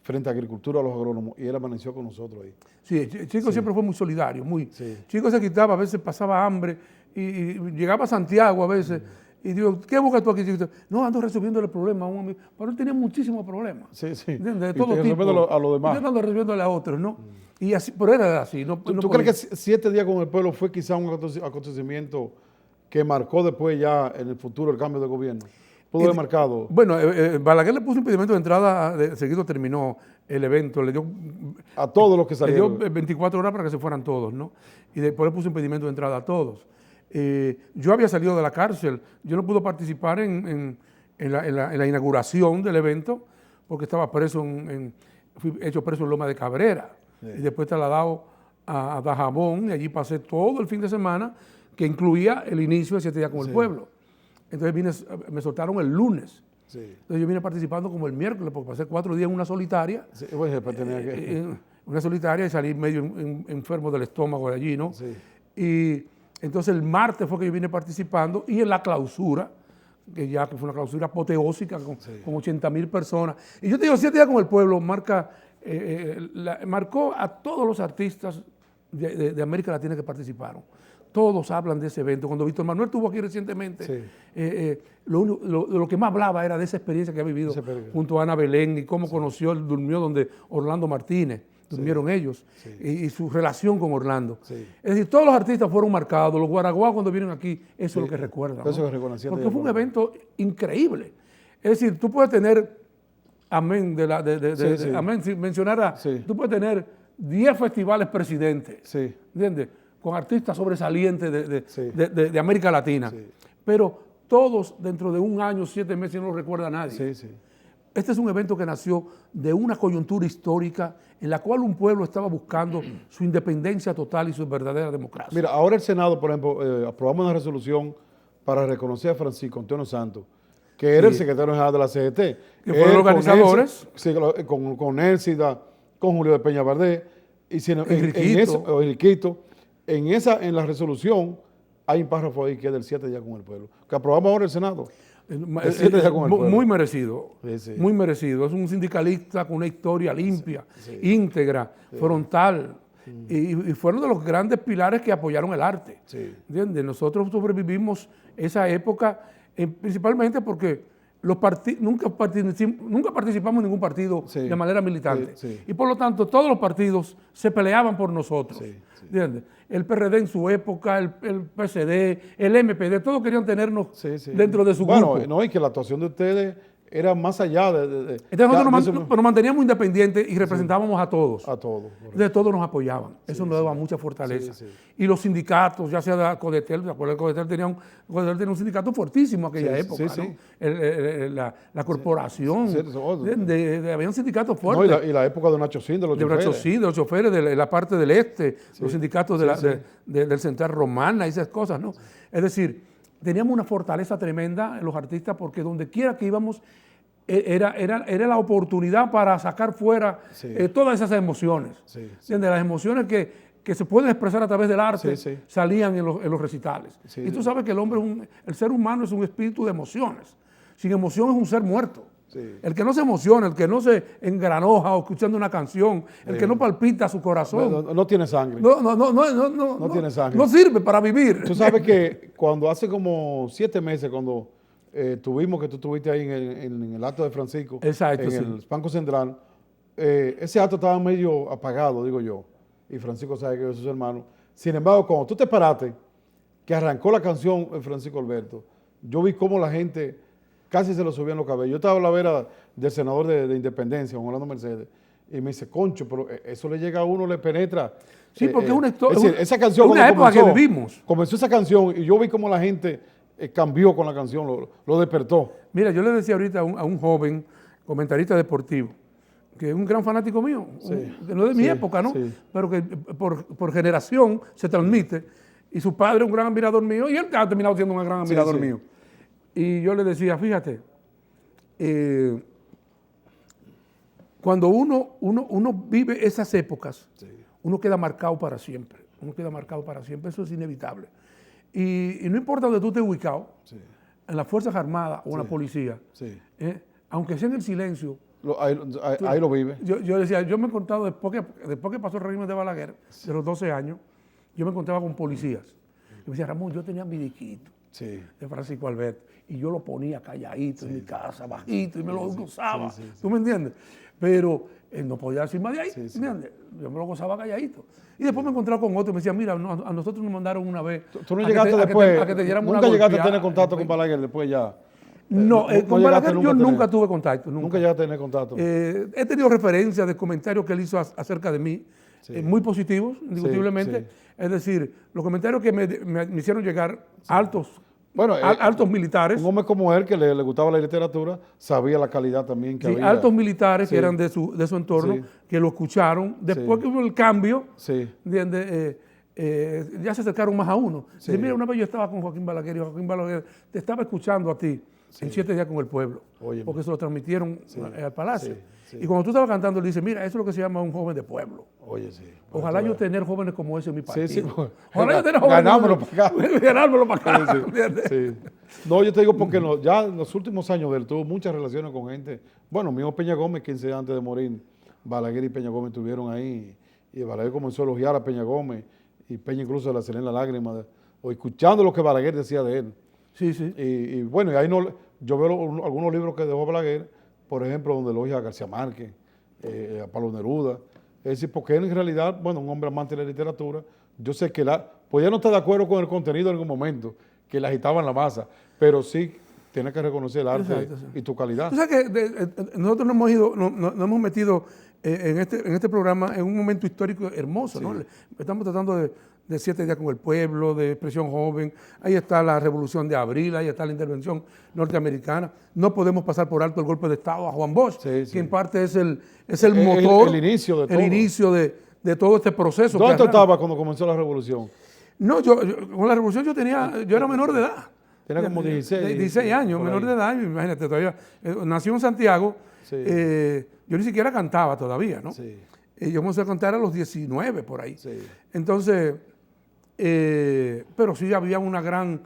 [SPEAKER 1] frente a Agricultura a los agrónomos, y él amaneció con nosotros ahí.
[SPEAKER 2] Sí, Chico siempre fue muy solidario,
[SPEAKER 1] Sí.
[SPEAKER 2] Chico se quitaba, a veces pasaba hambre y llegaba a Santiago a veces y digo, ¿qué buscas tú aquí? Chico? No, ando resolviendo el problema a un amigo. Pero él tenía muchísimos problemas.
[SPEAKER 1] Sí, sí.
[SPEAKER 2] ¿Entiendes? De
[SPEAKER 1] Y
[SPEAKER 2] todo tipo.
[SPEAKER 1] resolviéndolo a los demás.
[SPEAKER 2] Yo ando resolviéndole a otros, ¿no? Y así, pero era así. No,
[SPEAKER 1] ¿Tú,
[SPEAKER 2] no
[SPEAKER 1] tú
[SPEAKER 2] podía-
[SPEAKER 1] crees que 7 días con el pueblo fue quizá un acontecimiento que marcó después ya en el futuro el cambio de gobierno? ¿Pudo haber marcado?
[SPEAKER 2] Bueno, Balaguer le puso impedimento de entrada, seguido terminó el evento, le dio
[SPEAKER 1] A todos los que
[SPEAKER 2] Le dio
[SPEAKER 1] salieron.
[SPEAKER 2] 24 horas para que se fueran todos, ¿no? Y después le puso impedimento de entrada a todos. Yo había salido de la cárcel, yo no pude participar en la inauguración del evento porque estaba preso, fui hecho preso en Loma de Cabrera y después trasladado a Dajabón y allí pasé todo el fin de semana que incluía el inicio de 7 días con el pueblo. Entonces me soltaron el lunes.
[SPEAKER 1] Sí.
[SPEAKER 2] Entonces yo vine participando como el miércoles porque pasé 4 días en una solitaria.
[SPEAKER 1] Sí, pues, después tenía que...
[SPEAKER 2] Una solitaria y salí medio enfermo del estómago de allí, ¿no?
[SPEAKER 1] Sí.
[SPEAKER 2] Y entonces el martes fue que yo vine participando y en la clausura, que fue una clausura apoteósica con 80,000 personas. Y yo te digo, 7 días con el pueblo marcó a todos los artistas de América Latina que participaron. Todos hablan de ese evento. Cuando Víctor Manuel estuvo aquí recientemente, lo que más hablaba era de esa experiencia que ha vivido junto a Ana Belén y cómo durmió donde Orlando Martínez, durmieron ellos, y su relación con Orlando.
[SPEAKER 1] Sí.
[SPEAKER 2] Es decir, todos los artistas fueron marcados. Los guaraguas cuando vienen aquí, eso es lo que recuerdan.
[SPEAKER 1] Eso
[SPEAKER 2] ¿no?
[SPEAKER 1] que reconocían
[SPEAKER 2] Porque
[SPEAKER 1] de
[SPEAKER 2] fue un
[SPEAKER 1] ellos.
[SPEAKER 2] evento increíble. Es decir, tú puedes tener, amén, tú puedes tener 10 festivales presidentes,
[SPEAKER 1] Sí.
[SPEAKER 2] ¿entiendes? Con artistas sobresalientes
[SPEAKER 1] Sí.
[SPEAKER 2] de América Latina.
[SPEAKER 1] Sí.
[SPEAKER 2] Pero todos dentro de un año, 7 meses, no lo recuerda nadie.
[SPEAKER 1] Sí, sí.
[SPEAKER 2] Este es un evento que nació de una coyuntura histórica en la cual un pueblo estaba buscando su independencia total y su verdadera democracia.
[SPEAKER 1] Mira, ahora el Senado, por ejemplo, aprobamos una resolución para reconocer a Francisco Antonio Santos, que era el secretario general de la CGT.
[SPEAKER 2] Que fueron
[SPEAKER 1] Él,
[SPEAKER 2] organizadores.
[SPEAKER 1] con Nélcida, con Julio de Peña Valdés,
[SPEAKER 2] Enriquito.
[SPEAKER 1] en la resolución hay un párrafo ahí que es del 7 días con el pueblo, que aprobamos ahora el Senado. El 7 días con el pueblo.
[SPEAKER 2] Muy merecido,
[SPEAKER 1] Sí, sí.
[SPEAKER 2] muy merecido. Es un sindicalista con una historia limpia, íntegra, frontal. Y fueron de los grandes pilares que apoyaron el arte.
[SPEAKER 1] Sí.
[SPEAKER 2] ¿Entiendes? Nosotros sobrevivimos esa época principalmente porque nunca participamos en ningún partido de manera militante.
[SPEAKER 1] Sí, sí.
[SPEAKER 2] Y por lo tanto, todos los partidos se peleaban por nosotros.
[SPEAKER 1] Sí, sí.
[SPEAKER 2] ¿Entiendes? El PRD en su época, el PSD, el MPD, todos querían tenernos dentro de su grupo.
[SPEAKER 1] Bueno, no, y que la actuación de ustedes era más allá de
[SPEAKER 2] Entonces nosotros nos manteníamos independientes y representábamos a todos.
[SPEAKER 1] a todos.
[SPEAKER 2] De todos nos apoyaban. Eso nos daba mucha fortaleza.
[SPEAKER 1] Sí, sí.
[SPEAKER 2] Y los sindicatos, ya sea de Codetel, ¿se acuerdan? Codetel tenía un sindicato fortísimo en aquella
[SPEAKER 1] Sí,
[SPEAKER 2] época,
[SPEAKER 1] sí,
[SPEAKER 2] ¿no?
[SPEAKER 1] sí.
[SPEAKER 2] La corporación.
[SPEAKER 1] Sí,
[SPEAKER 2] Había un sindicato
[SPEAKER 1] No,
[SPEAKER 2] fuerte.
[SPEAKER 1] y la época de Nacho Sin, de los choferes.
[SPEAKER 2] De los choferes de la parte del este, los sindicatos del Central Romana y esas cosas, ¿no? Es decir, teníamos una fortaleza tremenda en los artistas porque donde quiera que íbamos era la oportunidad para sacar fuera todas esas emociones. ¿Entiendes? Las emociones que se pueden expresar a través del arte salían en los recitales. Y tú sabes que el ser humano es un espíritu de emociones. Sin emoción es un ser muerto. El que no se emociona, el que no se engranoja o escuchando una canción, el que no palpita su corazón.
[SPEAKER 1] No tiene sangre.
[SPEAKER 2] No
[SPEAKER 1] tiene sangre.
[SPEAKER 2] No sirve para vivir.
[SPEAKER 1] Tú sabes que cuando hace como 7 meses, cuando que tú estuviste ahí en el acto de Francisco,
[SPEAKER 2] exacto,
[SPEAKER 1] en el Banco Central, ese acto estaba medio apagado, digo yo, y Francisco sabe que yo soy su hermano. Sin embargo, cuando tú te paraste que arrancó la canción Francisco Alberto, yo vi cómo la gente casi se lo subían los cabellos. Yo estaba a la vera del senador de Independencia, Juan Orlando Mercedes, y me dice, concho, pero eso le llega a uno, le penetra.
[SPEAKER 2] Sí, porque es una historia.
[SPEAKER 1] Es decir, esa canción,
[SPEAKER 2] una época que vivimos.
[SPEAKER 1] Comenzó esa canción y yo vi cómo la gente cambió con la canción, lo despertó.
[SPEAKER 2] Mira, yo le decía ahorita a un joven comentarista deportivo, que es un gran fanático mío, no de mi época, ¿no? Sí. Pero que por generación se transmite, y su padre es un gran admirador mío, y él ha terminado siendo un gran admirador mío. Y yo le decía, fíjate, cuando uno vive esas épocas, uno queda marcado para siempre. Uno queda marcado para siempre, eso es inevitable. Y no importa donde tú estés ubicado, en las Fuerzas Armadas o en la policía, aunque sea en el silencio,
[SPEAKER 1] ahí lo vive.
[SPEAKER 2] Yo decía, yo me he encontrado, después que pasó el régimen de Balaguer, de los 12 años, yo me encontraba con policías. Y me decía, Ramón, yo tenía mi disquito de Francisco Alberto, y yo lo ponía calladito en mi casa, bajito, y me lo gozaba. ¿Tú me entiendes? Pero no podía decir más de ahí, ¿entiendes? Yo me lo gozaba calladito. Y después me encontraba con otro y me decía, mira, a nosotros nos mandaron una vez.
[SPEAKER 1] ¿Tú no llegaste después? ¿Nunca llegaste a tener contacto con Balaguer después ya?
[SPEAKER 2] No, con Balaguer yo nunca tuve contacto.
[SPEAKER 1] ¿Nunca llegaste a tener contacto?
[SPEAKER 2] He tenido referencias de comentarios que él hizo acerca de mí, muy positivos, indiscutiblemente. Es decir, los comentarios que me hicieron llegar altos. Bueno, altos militares.
[SPEAKER 1] Un hombre como él, que le gustaba la literatura, sabía la calidad también que había.
[SPEAKER 2] Altos militares que eran de su entorno, que lo escucharon. Después que hubo el cambio, ya se acercaron más a uno. Dice, mira, una vez yo estaba con Joaquín Balaguer y Joaquín Balaguer te estaba escuchando a ti en 7 días con el pueblo, porque se lo transmitieron al Palacio. Y cuando tú estabas cantando, le dice, mira, eso es lo que se llama un joven de pueblo. Ojalá yo tener jóvenes como ese en mi partido. Ojalá yo tener jóvenes
[SPEAKER 1] ganármelo para acá.
[SPEAKER 2] Ganármelo para acá.
[SPEAKER 1] No, yo te digo porque ya en los últimos años de él tuvo muchas relaciones con gente. Bueno, mismo Peña Gómez, 15 días antes de morir, Balaguer y Peña Gómez estuvieron ahí. Y Balaguer comenzó a elogiar a Peña Gómez. Y Peña incluso le hacía la lágrima, o escuchando lo que Balaguer decía de él. Y bueno, y ahí yo veo algunos libros que dejó Balaguer, por ejemplo, donde elogia a García Márquez, a Pablo Neruda. Es decir, porque él en realidad, bueno, un hombre amante de la literatura, yo sé que podía no estar de acuerdo con el contenido en algún momento, que le agitaba en la masa, pero sí tiene que reconocer el arte y tu calidad.
[SPEAKER 2] Tú sabes que nosotros nos hemos metido en este programa en un momento histórico hermoso, ¿no? Estamos tratando de 7 días con el pueblo, de expresión joven, ahí está la Revolución de Abril, ahí está la intervención norteamericana. No podemos pasar por alto el golpe de Estado a Juan Bosch, que en parte es el motor,
[SPEAKER 1] el inicio de todo.
[SPEAKER 2] El inicio de todo este proceso.
[SPEAKER 1] ¿Dónde tú estabas cuando comenzó la Revolución?
[SPEAKER 2] No, con la Revolución yo era menor de edad.
[SPEAKER 1] Tenía como
[SPEAKER 2] 16 años, menor de edad, imagínate, todavía. Nací en Santiago, yo ni siquiera cantaba todavía, ¿no? Yo comencé a cantar a los 19 por ahí. Entonces, pero sí había una gran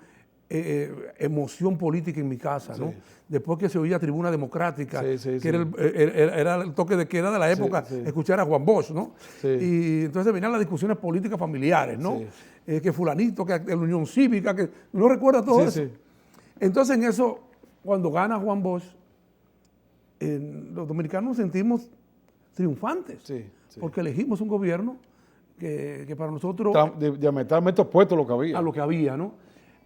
[SPEAKER 2] emoción política en mi casa, ¿no? Después que se oía Tribuna Democrática, que era el toque de queda de la época, escuchar a Juan Bosch, ¿no? Y entonces venían las discusiones políticas familiares, ¿no? Que fulanito, que la Unión Cívica, que no recuerda todo eso. Entonces en eso, cuando gana Juan Bosch, los dominicanos nos sentimos triunfantes, porque elegimos un gobierno que para nosotros...
[SPEAKER 1] Diametralmente opuesto
[SPEAKER 2] a lo que había, ¿no?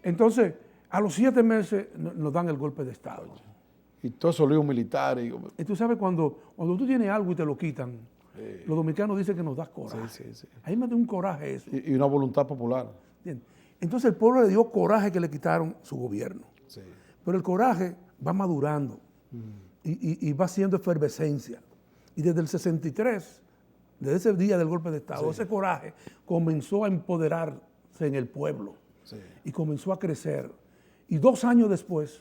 [SPEAKER 2] Entonces, a los 7 meses nos dan el golpe de Estado.
[SPEAKER 1] Y todos esos líos militares.
[SPEAKER 2] Y tú sabes, cuando tú tienes algo y te lo quitan, los dominicanos dicen que nos da coraje. Ahí me dio un coraje eso.
[SPEAKER 1] Y una voluntad popular.
[SPEAKER 2] Bien. Entonces el pueblo le dio coraje que le quitaron su gobierno. Pero el coraje va madurando y va siendo efervescencia. Y desde el 63, desde ese día del golpe de Estado, ese coraje comenzó a empoderarse en el pueblo. Y comenzó a crecer. Y 2 años después,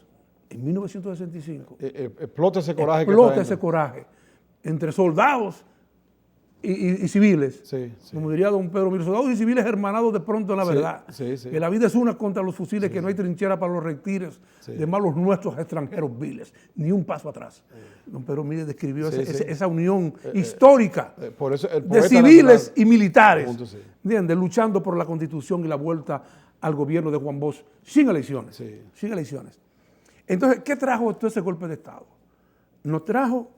[SPEAKER 2] en 1965,
[SPEAKER 1] explota ese coraje.
[SPEAKER 2] Explota ese coraje entre soldados y civiles. Como diría don Pedro Mir, soldados y civiles hermanados de pronto en la verdad. Que la vida es una contra los fusiles, que no hay trinchera para los reptiles de malos nuestros extranjeros viles. Ni un paso atrás. Don Pedro Mir describió esa unión histórica
[SPEAKER 1] por eso
[SPEAKER 2] de civiles y militares, ¿entiendes? Luchando por la Constitución y la vuelta al gobierno de Juan Bosch sin elecciones. Sin elecciones. Entonces, ¿qué trajo todo ese golpe de Estado? Nos trajo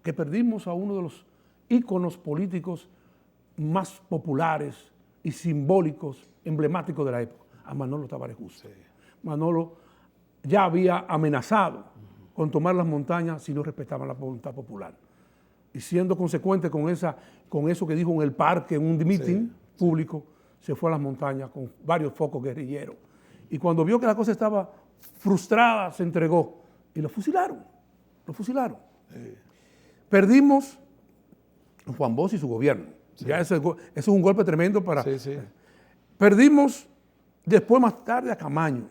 [SPEAKER 2] que perdimos a uno de los íconos políticos más populares y simbólicos, emblemáticos de la época, a Manolo Tavares Justo. Manolo ya había amenazado con tomar las montañas si no respetaban la voluntad popular. Y siendo consecuente con eso que dijo en el parque, en un meeting público, se fue a las montañas con varios focos guerrilleros. Y cuando vio que la cosa estaba frustrada, se entregó y lo fusilaron. Perdimos a Juan Bosch y su gobierno. Ya eso es un golpe tremendo para... Perdimos después, más tarde, a Camaño,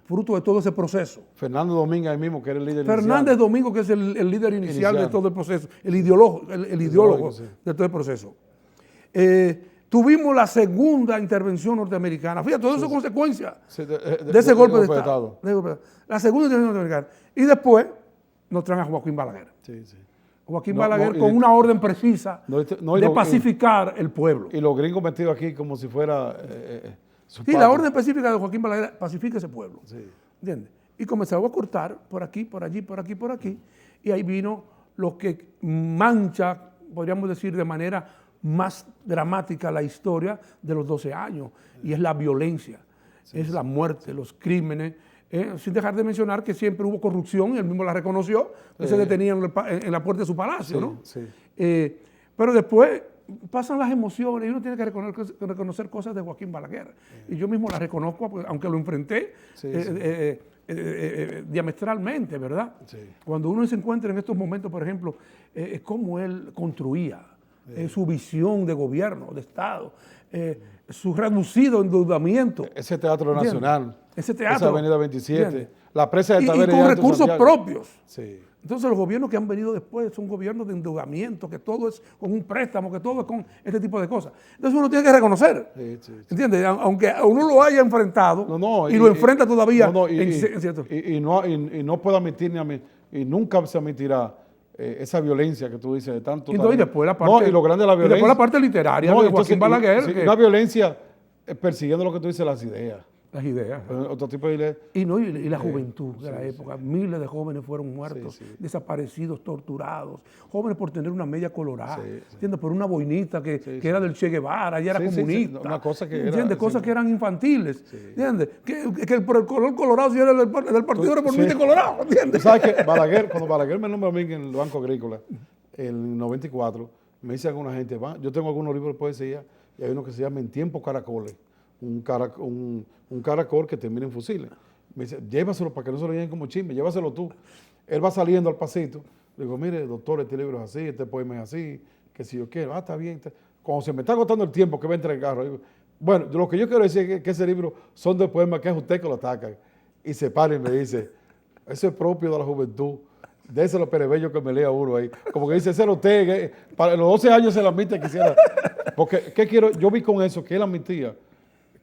[SPEAKER 2] fruto de todo ese proceso.
[SPEAKER 1] Fernando Domínguez, ahí mismo, que era el líder
[SPEAKER 2] Fernández Domingo, que es el líder inicial de todo el proceso, el ideólogo de todo el proceso. Tuvimos la segunda intervención norteamericana. Fíjate, todo eso es consecuencia de ese golpe de Estado. La segunda intervención norteamericana. Y después nos traen a Joaquín Balaguer. Joaquín Balaguer con una orden precisa de pacificar el pueblo.
[SPEAKER 1] Y los gringos metidos aquí como si fuera...
[SPEAKER 2] la orden específica de Joaquín Balaguer pacifica ese pueblo. ¿Entiendes? Y comenzaron a cortar por aquí, por allí, por aquí, por aquí. Y ahí vino lo que mancha, podríamos decir de manera más dramática, la historia de los 12 años. Y es la violencia, es la muerte, los crímenes. Sin dejar de mencionar que siempre hubo corrupción, él mismo la reconoció, se detenía en la puerta de su palacio, ¿no? Pero después pasan las emociones y uno tiene que reconocer cosas de Joaquín Balaguer. Y yo mismo las reconozco, aunque lo enfrenté diametralmente, ¿verdad? Cuando uno se encuentra en estos momentos, por ejemplo, cómo él construía su visión de gobierno, de Estado, su reducido endeudamiento.
[SPEAKER 1] Ese Teatro Nacional,
[SPEAKER 2] ese teatro,
[SPEAKER 1] esa Avenida 27, ¿entiendes? La presa de
[SPEAKER 2] Tavera y con recursos propios.
[SPEAKER 1] Sí.
[SPEAKER 2] Entonces los gobiernos que han venido después son gobiernos de endeudamiento, que todo es con un préstamo, que todo es con este tipo de cosas. Entonces uno tiene que reconocer, ¿entiendes? Aunque uno lo haya enfrentado y lo enfrenta todavía.
[SPEAKER 1] Y no puedo admitir y nunca se admitirá esa violencia que tú dices de tanto.
[SPEAKER 2] Y después la parte,
[SPEAKER 1] y lo grande de la violencia.
[SPEAKER 2] Y después la parte literaria de Joaquín Balaguer.
[SPEAKER 1] Una violencia persiguiendo lo que tú dices, las ideas.
[SPEAKER 2] Las ideas.
[SPEAKER 1] Otro tipo de ideas.
[SPEAKER 2] Y la juventud de la época. Miles de jóvenes fueron muertos, desaparecidos, torturados. Jóvenes por tener una media colorada. ¿Entiendes? Por una boinita que era del Che Guevara, ya era comunista.
[SPEAKER 1] Una cosa que
[SPEAKER 2] ¿entiendes? Cosas que eran infantiles. ¿Entiendes? Que por el color colorado, si era del Partido Reformista Colorado. ¿Entiendes?
[SPEAKER 1] ¿Sabes qué? Cuando Balaguer me nombra a mí en el Banco Agrícola, en el 94, me dice alguna gente, yo tengo algunos libros de poesía y hay uno que se llama En tiempo caracoles. Un caracol que termina en fusiles. Me dice, llévaselo para que no se lo lleven como chisme, llévaselo tú. Él va saliendo al pasito. Le digo, mire, doctor, este libro es así, este poema es así, que si yo quiero, está bien. Cuando se me está agotando el tiempo que va a entregar, digo, bueno, lo que yo quiero decir es que ese libro son de poemas que es usted que lo ataca. Y se para y me dice, eso es propio de la juventud. Déselo perebello que me lea uno ahí. Como que dice, ese era usted, para los 12 años se la admite quisiera. Porque, ¿qué quiero? Yo vi con eso que él admitía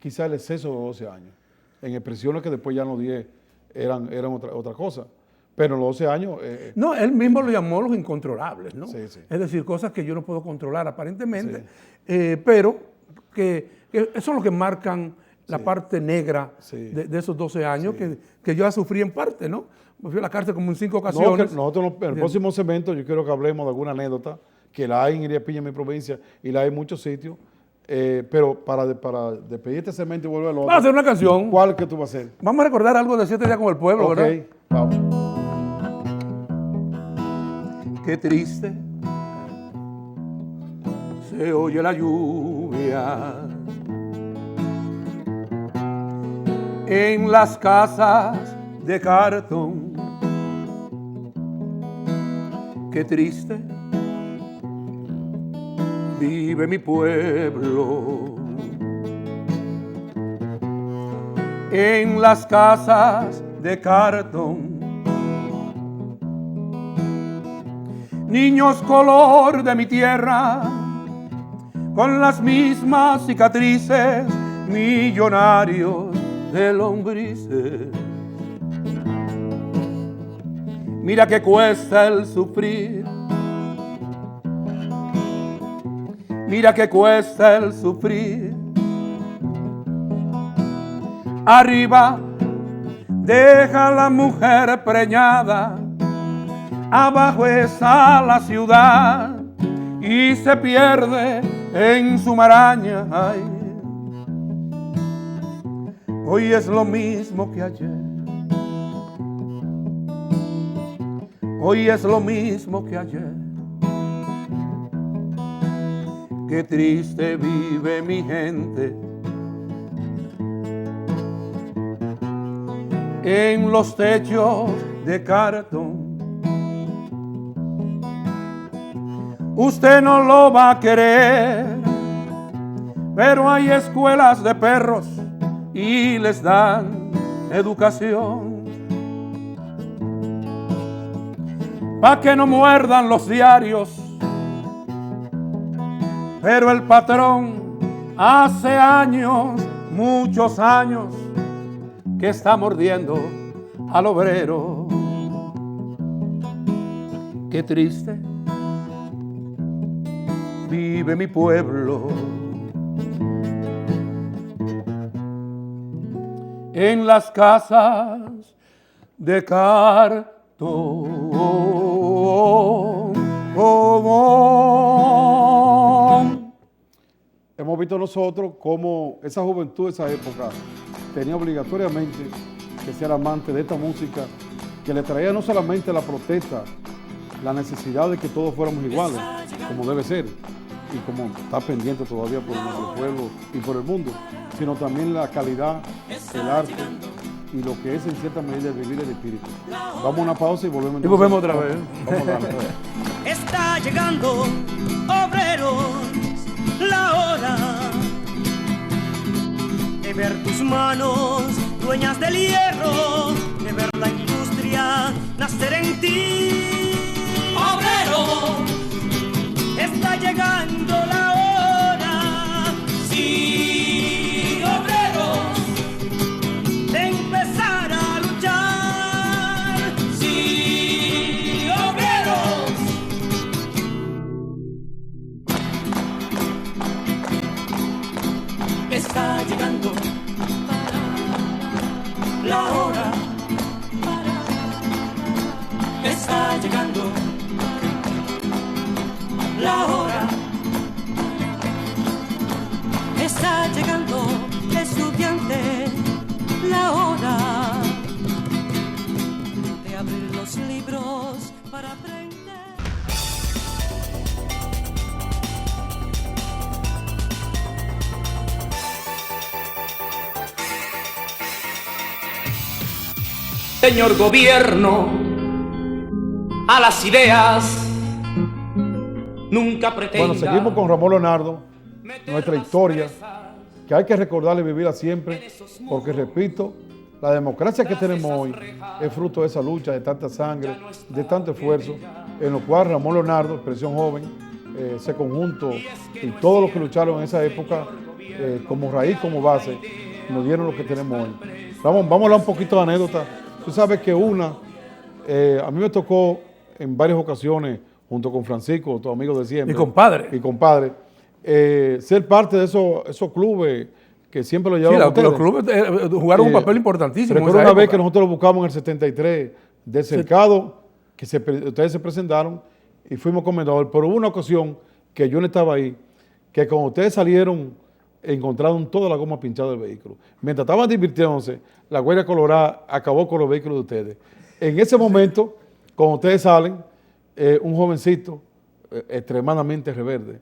[SPEAKER 1] quizá el exceso de 12 años, en expresiones que después ya en los 10 eran otra cosa. Pero en los 12 años...
[SPEAKER 2] no, él mismo lo llamó los incontrolables, ¿no? Es decir, cosas que yo no puedo controlar aparentemente, pero que eso es lo que marcan la parte negra de esos 12 años que yo ya sufrí en parte, ¿no? Me fui a la cárcel como en 5 ocasiones.
[SPEAKER 1] Nosotros en el próximo segmento yo quiero que hablemos de alguna anécdota, que la hay en Iria Piña, en mi provincia, y la hay en muchos sitios. Pero para despedir este segmento y volver al otro.
[SPEAKER 2] Vamos a hacer una canción.
[SPEAKER 1] ¿Cuál que tú vas a hacer?
[SPEAKER 2] Vamos a recordar algo de 7 días con el pueblo, ¿verdad?
[SPEAKER 1] Ok, vamos.
[SPEAKER 2] Qué triste se oye la lluvia en las casas de cartón. Qué triste vive mi pueblo en las casas de cartón. Niños color de mi tierra, con las mismas cicatrices, millonarios de lombrices. Mira que cuesta el sufrir. Mira que cuesta el sufrir. Arriba deja la mujer preñada, abajo está la ciudad y se pierde en su maraña. Ay. hoy es lo mismo que ayer. Hoy es lo mismo que ayer. Qué triste vive mi gente en los techos de cartón. Usted no lo va a querer, pero hay escuelas de perros y les dan educación. Pa' que no muerdan los diarios, pero el patrón hace años, muchos años, que está mordiendo al obrero. Qué triste vive mi pueblo en las casas de cartón.
[SPEAKER 1] Hemos visto nosotros cómo esa juventud de esa época tenía obligatoriamente que ser amante de esta música que le traía no solamente la protesta, la necesidad de que todos fuéramos iguales, como debe ser, y como está pendiente todavía por nuestro pueblo y por el mundo, sino también la calidad, el arte y lo que es en cierta medida vivir el espíritu. Vamos a una pausa y volvemos.
[SPEAKER 2] Y volvemos otra vez.
[SPEAKER 1] Vamos a darle.
[SPEAKER 11] Está llegando, obreros, la hora de ver tus manos dueñas del hierro, de ver la industria nacer en ti. Obrero, está llegando la hora, sí, obreros, de empezar a luchar, sí, obreros. Está llegando la hora, está llegando la hora, está llegando, estudiante, la hora de abrir los libros para aprender.
[SPEAKER 6] Señor gobierno, a las ideas nunca pretenda.
[SPEAKER 1] Bueno, seguimos con Ramón Leonardo, nuestra historia, que hay que recordarle y vivirla siempre, porque repito, la democracia que tenemos hoy es fruto de esa lucha, de tanta sangre, de tanto esfuerzo, en lo cual Ramón Leonardo, expresión joven, ese conjunto y todos los que lucharon en esa época, como raíz, como base, nos dieron lo que tenemos hoy. Vamos a hablar un poquito de anécdota. Tú sabes que a mí me tocó en varias ocasiones, junto con Francisco, tu amigo de siempre.
[SPEAKER 2] Mi compadre.
[SPEAKER 1] Ser parte de esos clubes que siempre lo llevaban.
[SPEAKER 2] Sí, los clubes jugaron un papel importantísimo.
[SPEAKER 1] Recuerdo una vez que nosotros lo buscamos en el 73, de cercado, que ustedes se presentaron y fuimos comendadores. Pero hubo una ocasión que yo no estaba ahí, que cuando ustedes salieron, encontraron toda la goma pinchada del vehículo. Mientras estaban divirtiéndose, la Guardia Colorada acabó con los vehículos de ustedes. En ese momento, cuando ustedes salen, un jovencito extremadamente rebelde,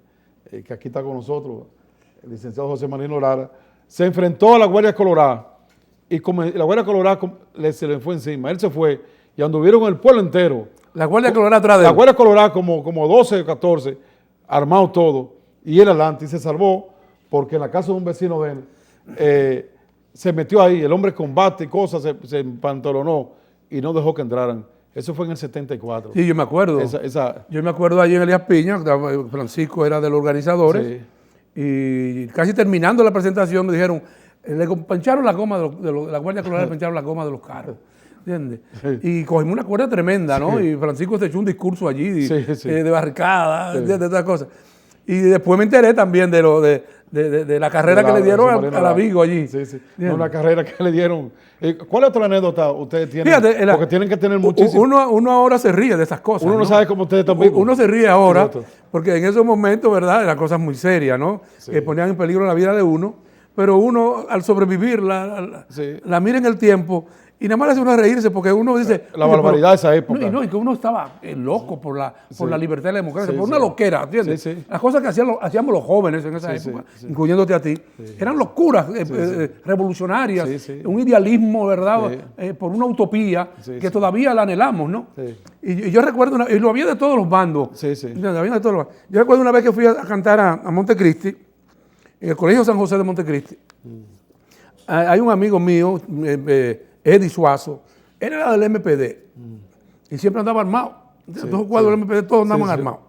[SPEAKER 1] que aquí está con nosotros, el licenciado José Marino Lara, se enfrentó a la Guardia Colorada y como la Guardia Colorada se le fue encima. Él se fue y anduvieron el pueblo entero.
[SPEAKER 2] La Guardia Colorada atrás de él.
[SPEAKER 1] La Guardia Colorada como 12 o 14, armado todo, y él adelante, y se salvó porque en la casa de un vecino de él se metió ahí, el hombre combate y cosas, se empantalonó y no dejó que entraran. Eso fue en el 74.
[SPEAKER 2] Sí, yo me acuerdo. Yo me acuerdo allí en Elías Piña, Francisco era de los organizadores, sí. Y casi terminando la presentación me dijeron, le pincharon la goma la Guardia Colorada le pincharon la goma de los carros. ¿Entiendes? Sí. Y cogimos una cuerda tremenda, ¿no? Sí. Y Francisco se echó un discurso allí de barricada, de todas esas cosas. Y después me enteré también de la carrera que le dieron a la Vigo allí.
[SPEAKER 1] Sí, sí. Una carrera que le dieron. ¿Cuál otra anécdota ustedes tienen? Fíjate, porque tienen que tener muchísimo.
[SPEAKER 2] Uno ahora se ríe de esas cosas.
[SPEAKER 1] Uno no sabe cómo ustedes están vivos.
[SPEAKER 2] Uno se ríe ahora, porque en esos momentos, ¿verdad? Eran cosas muy serias, ¿no? Sí. Que ponían en peligro la vida de uno. pero uno al sobrevivir la mira en el tiempo y nada más le hace uno reírse porque uno dice...
[SPEAKER 1] La barbaridad de esa época.
[SPEAKER 2] Y que uno estaba loco por la libertad y la democracia, por una
[SPEAKER 1] sí.
[SPEAKER 2] loquera, ¿entiendes?
[SPEAKER 1] Sí, sí.
[SPEAKER 2] Las cosas que hacíamos los jóvenes en esa época, incluyéndote a ti, eran locuras revolucionarias, un idealismo, ¿verdad? Por una utopía que todavía la anhelamos, ¿no? Sí. Y yo recuerdo, y lo había de todos los bandos. Había de todos los bandos. Yo recuerdo una vez que fui a cantar a Montecristi, en el Colegio San José de Montecristi. Hay un amigo mío, Eddie Suazo, él era del MPD y siempre andaba armado. Los cuadros del MPD todos andaban armados.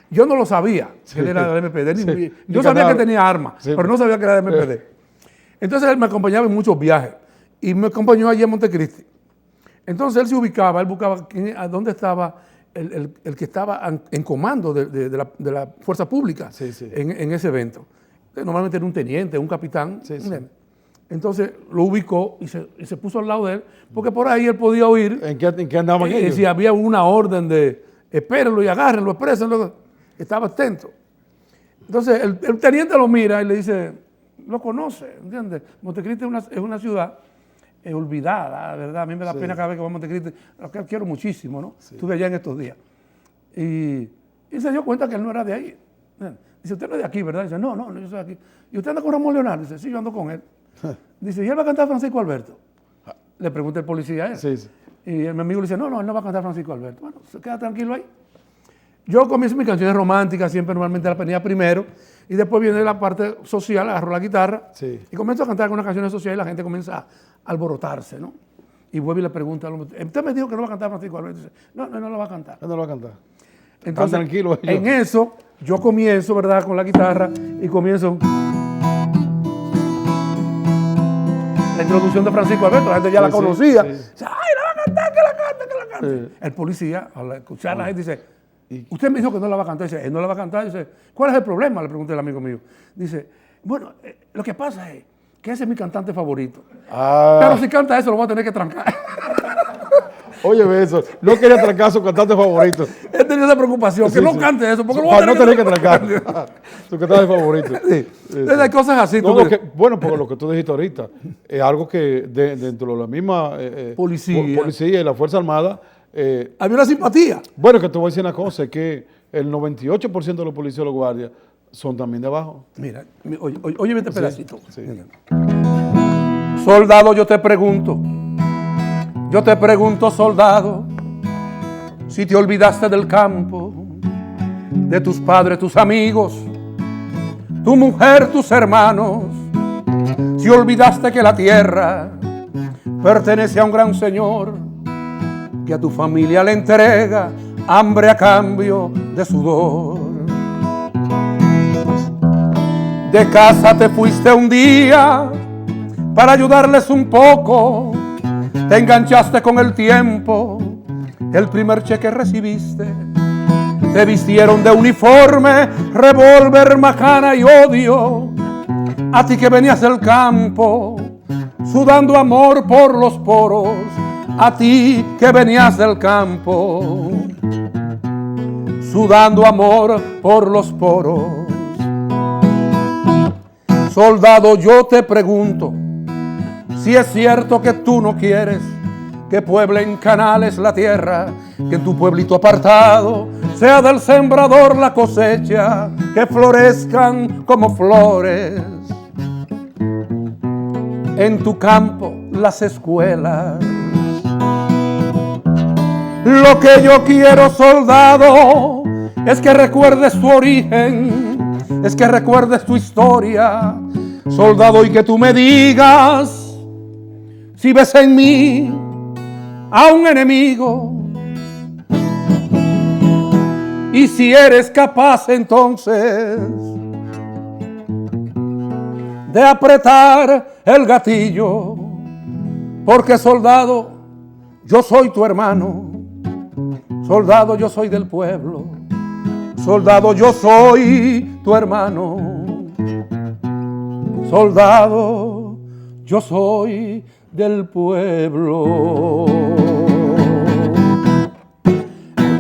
[SPEAKER 2] Yo no lo sabía que él era del MPD. Yo sabía que tenía armas, pero no sabía que era del MPD. Entonces él me acompañaba en muchos viajes y me acompañó allí a Montecristi. Entonces él se ubicaba, él buscaba a dónde estaba el que estaba en comando de la fuerza pública en ese evento. Normalmente era un teniente, un capitán. Entonces lo ubicó y se puso al lado de él, porque por ahí él podía oír.
[SPEAKER 1] ¿En qué andaban ellos?
[SPEAKER 2] Si había una orden de espérenlo y agárrenlo, exprésenlo, estaba atento. Entonces el teniente lo mira y le dice, lo conoce, ¿entiendes? Montecristi es una ciudad olvidada, ¿verdad? A mí me da pena cada vez que voy a Montecristi, lo quiero muchísimo, ¿no? Estuve allá en estos días. Y se dio cuenta que él no era de ahí. Dice, usted no es de aquí, ¿verdad? Dice, no, yo soy de aquí. ¿Y usted anda con Ramón Leonardo? Dice, sí, yo ando con él. Dice, ¿y él va a cantar Francisco Alberto? Le pregunta el policía a él. Y mi amigo le dice, no, él no va a cantar Francisco Alberto. Bueno, se queda tranquilo ahí. Yo comienzo mis canciones románticas, siempre normalmente la ponía primero, y después viene la parte social, agarro la guitarra, y comienzo a cantar unas canciones sociales y la gente comienza a alborotarse, ¿no? Y vuelve y le pregunta al hombre, usted me dijo que no va a cantar Francisco Alberto. Dice, no lo va a cantar.
[SPEAKER 1] No lo va a cantar.
[SPEAKER 2] Entonces,
[SPEAKER 1] tranquilo.
[SPEAKER 2] En eso, yo comienzo, ¿verdad?, con la guitarra y comienzo la introducción de Francisco Alberto. La gente ya la conocía. Dice, ¡ay, la va a cantar, que la cante! El policía, al escuchar la gente, dice, usted me dijo que no la va a cantar. Dice, él no la va a cantar. Dice, ¿cuál es el problema? Le pregunté al amigo mío. Dice, bueno, lo que pasa es que ese es mi cantante favorito. Pero si canta eso, lo voy a tener que trancar.
[SPEAKER 1] Óyeme eso, no quería trancar a su cantante favorito.
[SPEAKER 2] Él tenía esa preocupación, que no cante eso, porque
[SPEAKER 1] para no tener que trancar su cantante favorito.
[SPEAKER 2] Hay cosas así.
[SPEAKER 1] Bueno, porque lo que tú dijiste ahorita, es algo que dentro de la misma policía y la Fuerza Armada...
[SPEAKER 2] había una simpatía.
[SPEAKER 1] Bueno, que te voy a decir una cosa, es que el 98% de los policías y los guardias son también de abajo.
[SPEAKER 2] Mira, oye este pedacito. Soldado, yo te pregunto, soldado, si te olvidaste del campo, de tus padres, tus amigos, tu mujer, tus hermanos, si olvidaste que la tierra pertenece a un gran señor, que a tu familia le entrega hambre a cambio de sudor. De casa te fuiste un día para ayudarles un poco, te enganchaste con el tiempo, el primer cheque recibiste, te vistieron de uniforme, revólver, macana y odio, a ti que venías del campo, sudando amor por los poros, a ti que venías del campo, sudando amor por los poros. Soldado, yo te pregunto, si es cierto que tú no quieres que pueblen canales la tierra, que en tu pueblito apartado sea del sembrador la cosecha, que florezcan como flores en tu campo las escuelas. Lo que yo quiero, soldado, es que recuerdes tu origen, es que recuerdes tu historia, soldado, y que tú me digas si ves en mí a un enemigo, y si eres capaz entonces de apretar el gatillo, porque soldado, yo soy tu hermano, soldado, yo soy del pueblo, soldado, yo soy tu hermano, soldado, yo soy del pueblo.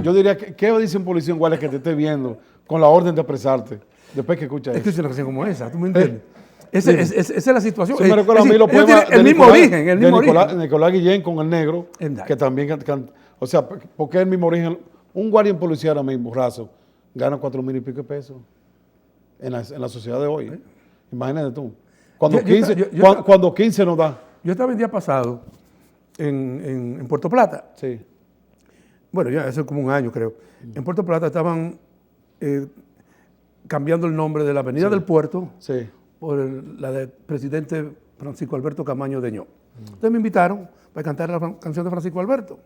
[SPEAKER 1] Yo diría, ¿qué dice un policía en guardia que te esté viendo con la orden de apresarte después que escucha eso?
[SPEAKER 2] Es que es una canción como esa, ¿tú me entiendes? Esa es la situación.
[SPEAKER 1] Eso me recuerda a mí los poemas
[SPEAKER 2] el mismo origen, el mismo origen.
[SPEAKER 1] Nicolás Guillén con El Negro, que también o sea, porque es el mismo origen. Un guardia policial ahora mismo, raso, gana 4,000 y pico de pesos en la sociedad de hoy. Imagínate tú. Cuando 15 nos da.
[SPEAKER 2] Yo estaba el día pasado en Puerto Plata.
[SPEAKER 1] Sí.
[SPEAKER 2] Bueno, ya hace como un año, creo. En Puerto Plata estaban cambiando el nombre de la Avenida del Puerto por la del presidente Francisco Alberto Camaño Deñó. Entonces me invitaron para cantar la canción de Francisco Alberto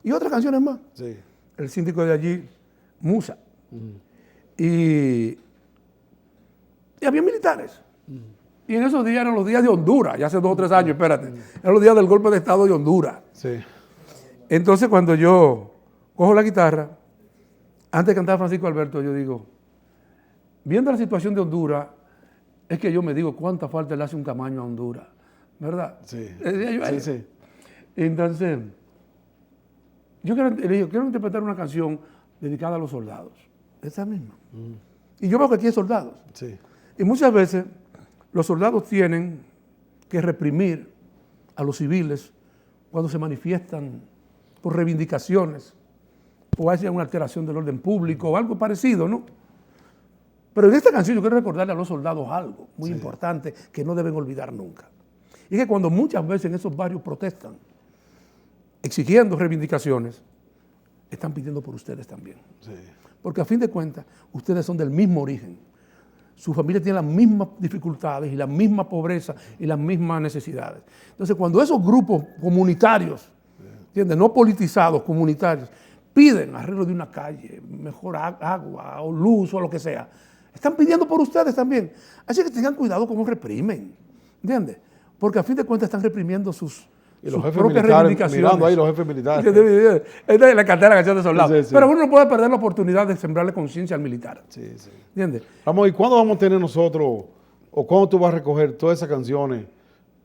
[SPEAKER 2] y otras canciones más.
[SPEAKER 1] Sí.
[SPEAKER 2] El síndico de allí, Musa. Y había militares. Y en esos días eran los días de Honduras, ya hace 2 o 3 años, espérate. Eran los días del golpe de Estado de Honduras.
[SPEAKER 1] Sí.
[SPEAKER 2] Entonces cuando yo cojo la guitarra, antes de cantar a Francisco Alberto, yo digo, viendo la situación de Honduras, es que yo me digo cuánta falta le hace un Camaño a Honduras, ¿verdad?
[SPEAKER 1] Sí.
[SPEAKER 2] Sí. Entonces, yo quiero interpretar una canción dedicada a los soldados, esa misma. Y yo veo que aquí hay soldados.
[SPEAKER 1] Sí.
[SPEAKER 2] Y muchas veces los soldados tienen que reprimir a los civiles cuando se manifiestan por reivindicaciones o haya una alteración del orden público o algo parecido, ¿no? Pero en esta canción yo quiero recordarle a los soldados algo muy importante que no deben olvidar nunca. Y es que cuando muchas veces en esos barrios protestan, exigiendo reivindicaciones, están pidiendo por ustedes también.
[SPEAKER 1] Sí.
[SPEAKER 2] Porque a fin de cuentas, ustedes son del mismo origen. Su familia tiene las mismas dificultades y la misma pobreza y las mismas necesidades. Entonces, cuando esos grupos comunitarios, ¿entiendes? No politizados, comunitarios, piden arreglo de una calle, mejor agua o luz o lo que sea, están pidiendo por ustedes también. Así que tengan cuidado cómo reprimen, ¿entiendes? Porque a fin de cuentas están reprimiendo sus propias reivindicaciones.
[SPEAKER 1] Mirando ahí los jefes militares.
[SPEAKER 2] Esta es la canción de soldados.
[SPEAKER 1] Sí.
[SPEAKER 2] Pero uno no puede perder la oportunidad de sembrarle conciencia al militar.
[SPEAKER 1] Sí.
[SPEAKER 2] ¿Entiendes?
[SPEAKER 1] Vamos, ¿y cuándo vamos a tener nosotros, o cuándo tú vas a recoger todas esas canciones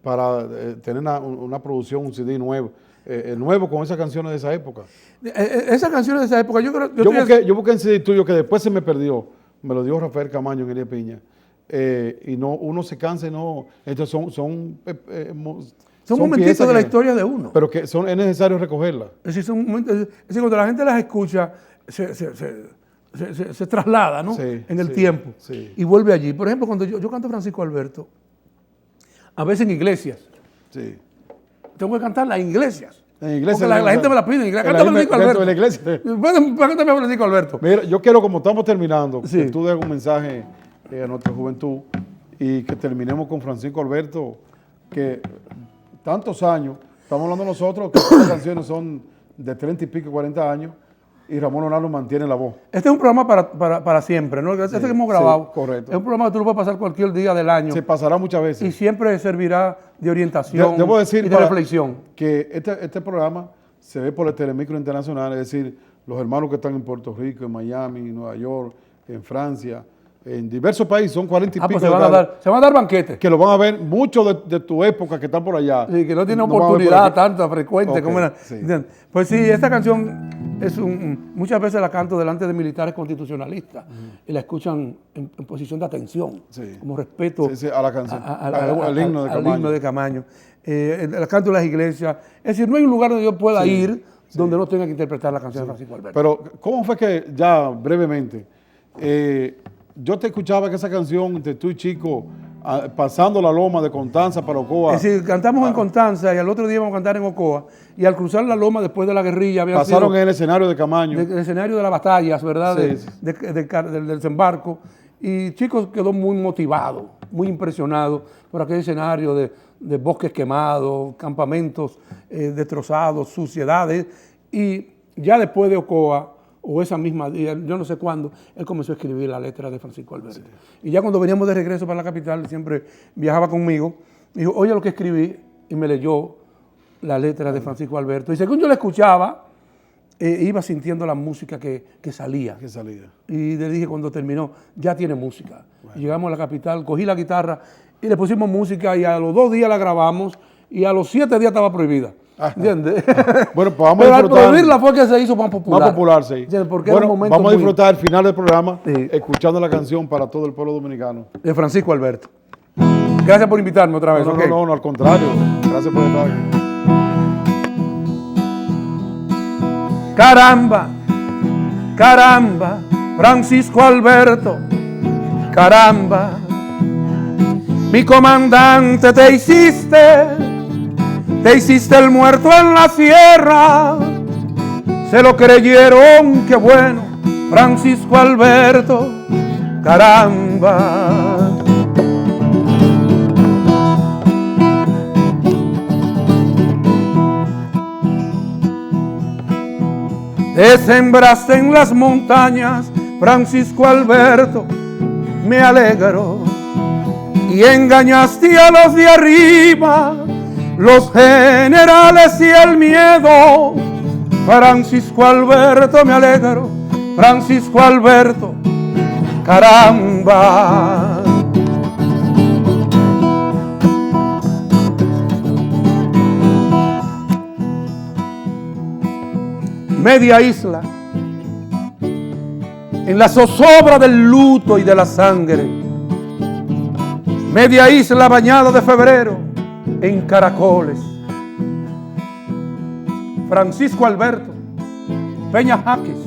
[SPEAKER 1] para tener una producción, un CD nuevo? Nuevo con esas canciones de esa época.
[SPEAKER 2] Esas canciones de esa época, yo creo...
[SPEAKER 1] Yo busqué un CD tuyo que después se me perdió. Me lo dio Rafael Camaño en Elías Piña. Y no, uno se cansa y no... Entonces son
[SPEAKER 2] momentitos de la historia de uno.
[SPEAKER 1] Pero que es necesario recogerlas.
[SPEAKER 2] Es decir, cuando la gente las escucha, se traslada, ¿no? En el tiempo.
[SPEAKER 1] Sí.
[SPEAKER 2] Y vuelve allí. Por ejemplo, cuando yo canto Francisco Alberto, a veces en iglesias.
[SPEAKER 1] Sí.
[SPEAKER 2] Tengo que cantarla en iglesias.
[SPEAKER 1] En iglesias.
[SPEAKER 2] Porque la gente me la pide en iglesia. Cántame Francisco Alberto.
[SPEAKER 1] De la iglesia.
[SPEAKER 2] Cántame Francisco Alberto.
[SPEAKER 1] Mira, yo quiero, como estamos terminando, que tú des un mensaje a nuestra juventud y que terminemos con Francisco Alberto, que tantos años, estamos hablando nosotros, que estas canciones son de 30 y pico, 40 años, y Ramón Leonardo mantiene la voz.
[SPEAKER 2] Este es un programa para siempre, ¿no? Este que hemos grabado.
[SPEAKER 1] Sí, correcto.
[SPEAKER 2] Es un programa que tú lo puedes pasar cualquier día del año.
[SPEAKER 1] Se pasará muchas veces.
[SPEAKER 2] Y siempre servirá de orientación
[SPEAKER 1] Debo decir
[SPEAKER 2] y de reflexión.
[SPEAKER 1] Que este programa se ve por el Telemicro Internacional, es decir, los hermanos que están en Puerto Rico, en Miami, en Nueva York, en Francia, en diversos países, son 40 y pico.
[SPEAKER 2] Pues se van a dar banquetes.
[SPEAKER 1] Que lo van a ver muchos de tu época que están por allá.
[SPEAKER 2] Sí, que no tienen oportunidad tanta frecuente.
[SPEAKER 1] Okay,
[SPEAKER 2] como era.
[SPEAKER 1] Sí.
[SPEAKER 2] Pues sí, esta canción muchas veces la canto delante de militares constitucionalistas y la escuchan en posición de atención, como respeto
[SPEAKER 1] a la canción, al
[SPEAKER 2] himno de Camaño. La canto en las iglesias. Es decir, no hay un lugar donde yo pueda ir donde no tenga que interpretar la canción de Francisco Alberto.
[SPEAKER 1] Pero, ¿cómo fue que, ya brevemente, yo te escuchaba que esa canción de tú y Chico, pasando la loma de Constanza para Ocoa?
[SPEAKER 2] Es decir, cantamos en Constanza y al otro día íbamos a cantar en Ocoa. Y al cruzar la loma después de la guerrilla...
[SPEAKER 1] Pasaron en el escenario de Camaño.
[SPEAKER 2] El escenario de las batallas, ¿verdad?
[SPEAKER 1] Sí.
[SPEAKER 2] Del desembarco. Y Chico quedó muy motivado, muy impresionado por aquel escenario de bosques quemados, campamentos destrozados, suciedades. Y ya después de Ocoa, o esa misma día, yo no sé cuándo, él comenzó a escribir la letra de Francisco Alberto. Y ya cuando veníamos de regreso para la capital, siempre viajaba conmigo, me dijo, oye lo que escribí, y me leyó la letra de Francisco Alberto. Y según yo la escuchaba, iba sintiendo la música que salía. Y le dije cuando terminó, ya tiene música. Bueno. Y llegamos a la capital, cogí la guitarra y le pusimos música y a los 2 días la grabamos y a los 7 días estaba prohibida. ¿Entiendes?
[SPEAKER 1] Bueno, pues vamos
[SPEAKER 2] pero
[SPEAKER 1] a disfrutar.
[SPEAKER 2] Pero al prohibirla fue que se hizo más popular.
[SPEAKER 1] Más popular, sí.
[SPEAKER 2] Porque
[SPEAKER 1] bueno,
[SPEAKER 2] era un momento
[SPEAKER 1] vamos a disfrutar el final del programa escuchando la canción para todo el pueblo dominicano.
[SPEAKER 2] De Francisco Alberto. Gracias por invitarme otra vez.
[SPEAKER 1] No, al contrario. Gracias por estar aquí.
[SPEAKER 2] Caramba, caramba, Francisco Alberto, caramba, mi comandante te hiciste el muerto en la sierra, se lo creyeron, qué bueno, Francisco Alberto, caramba. Te sembraste en las montañas, Francisco Alberto, me alegro. Y engañaste a los de arriba, los generales y el miedo. Francisco Alberto, me alegro. Francisco Alberto, caramba. Media isla, en la zozobra del luto y de la sangre. Media isla bañada de febrero en caracoles. Francisco Alberto, Peña Jaques,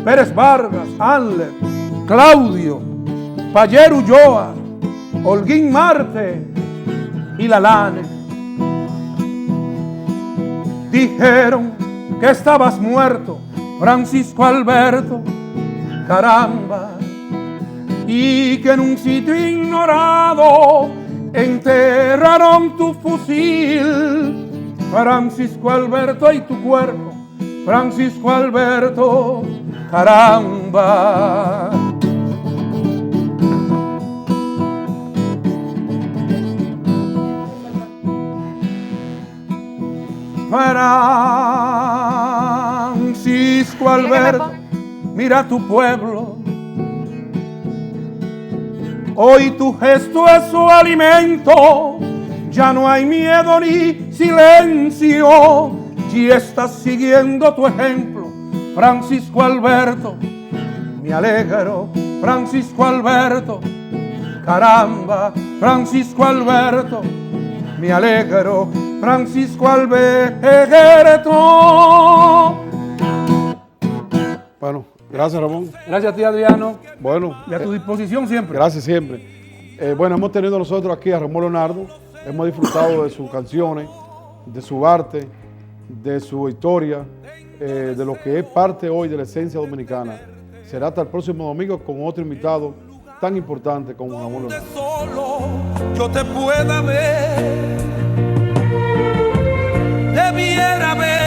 [SPEAKER 2] Pérez Vargas, Anler, Claudio, Payer Ulloa, Holguín Marte y Lalane. Dijeron que estabas muerto, Francisco Alberto, caramba, y que en un sitio ignorado enterraron tu fusil, Francisco Alberto, y tu cuerpo, Francisco Alberto, caramba. Francisco Alberto, mira tu pueblo. Hoy tu gesto es su alimento. Ya no hay miedo ni silencio. Y estás siguiendo tu ejemplo, Francisco Alberto. Me alegro, Francisco Alberto. Caramba, Francisco Alberto. Me alegro, Francisco Alberto.
[SPEAKER 1] Bueno, gracias, Ramón.
[SPEAKER 2] Gracias a ti, Adriano.
[SPEAKER 1] Bueno.
[SPEAKER 2] Y a tu disposición siempre.
[SPEAKER 1] Gracias siempre. Bueno, hemos tenido nosotros aquí a Ramón Leonardo. Hemos disfrutado de sus canciones, de su arte, de su historia, de lo que es parte hoy de la esencia dominicana. Será hasta el próximo domingo con otro invitado tan importante como Ramón Leonardo.
[SPEAKER 11] Solo yo te pueda ver, debiera ver.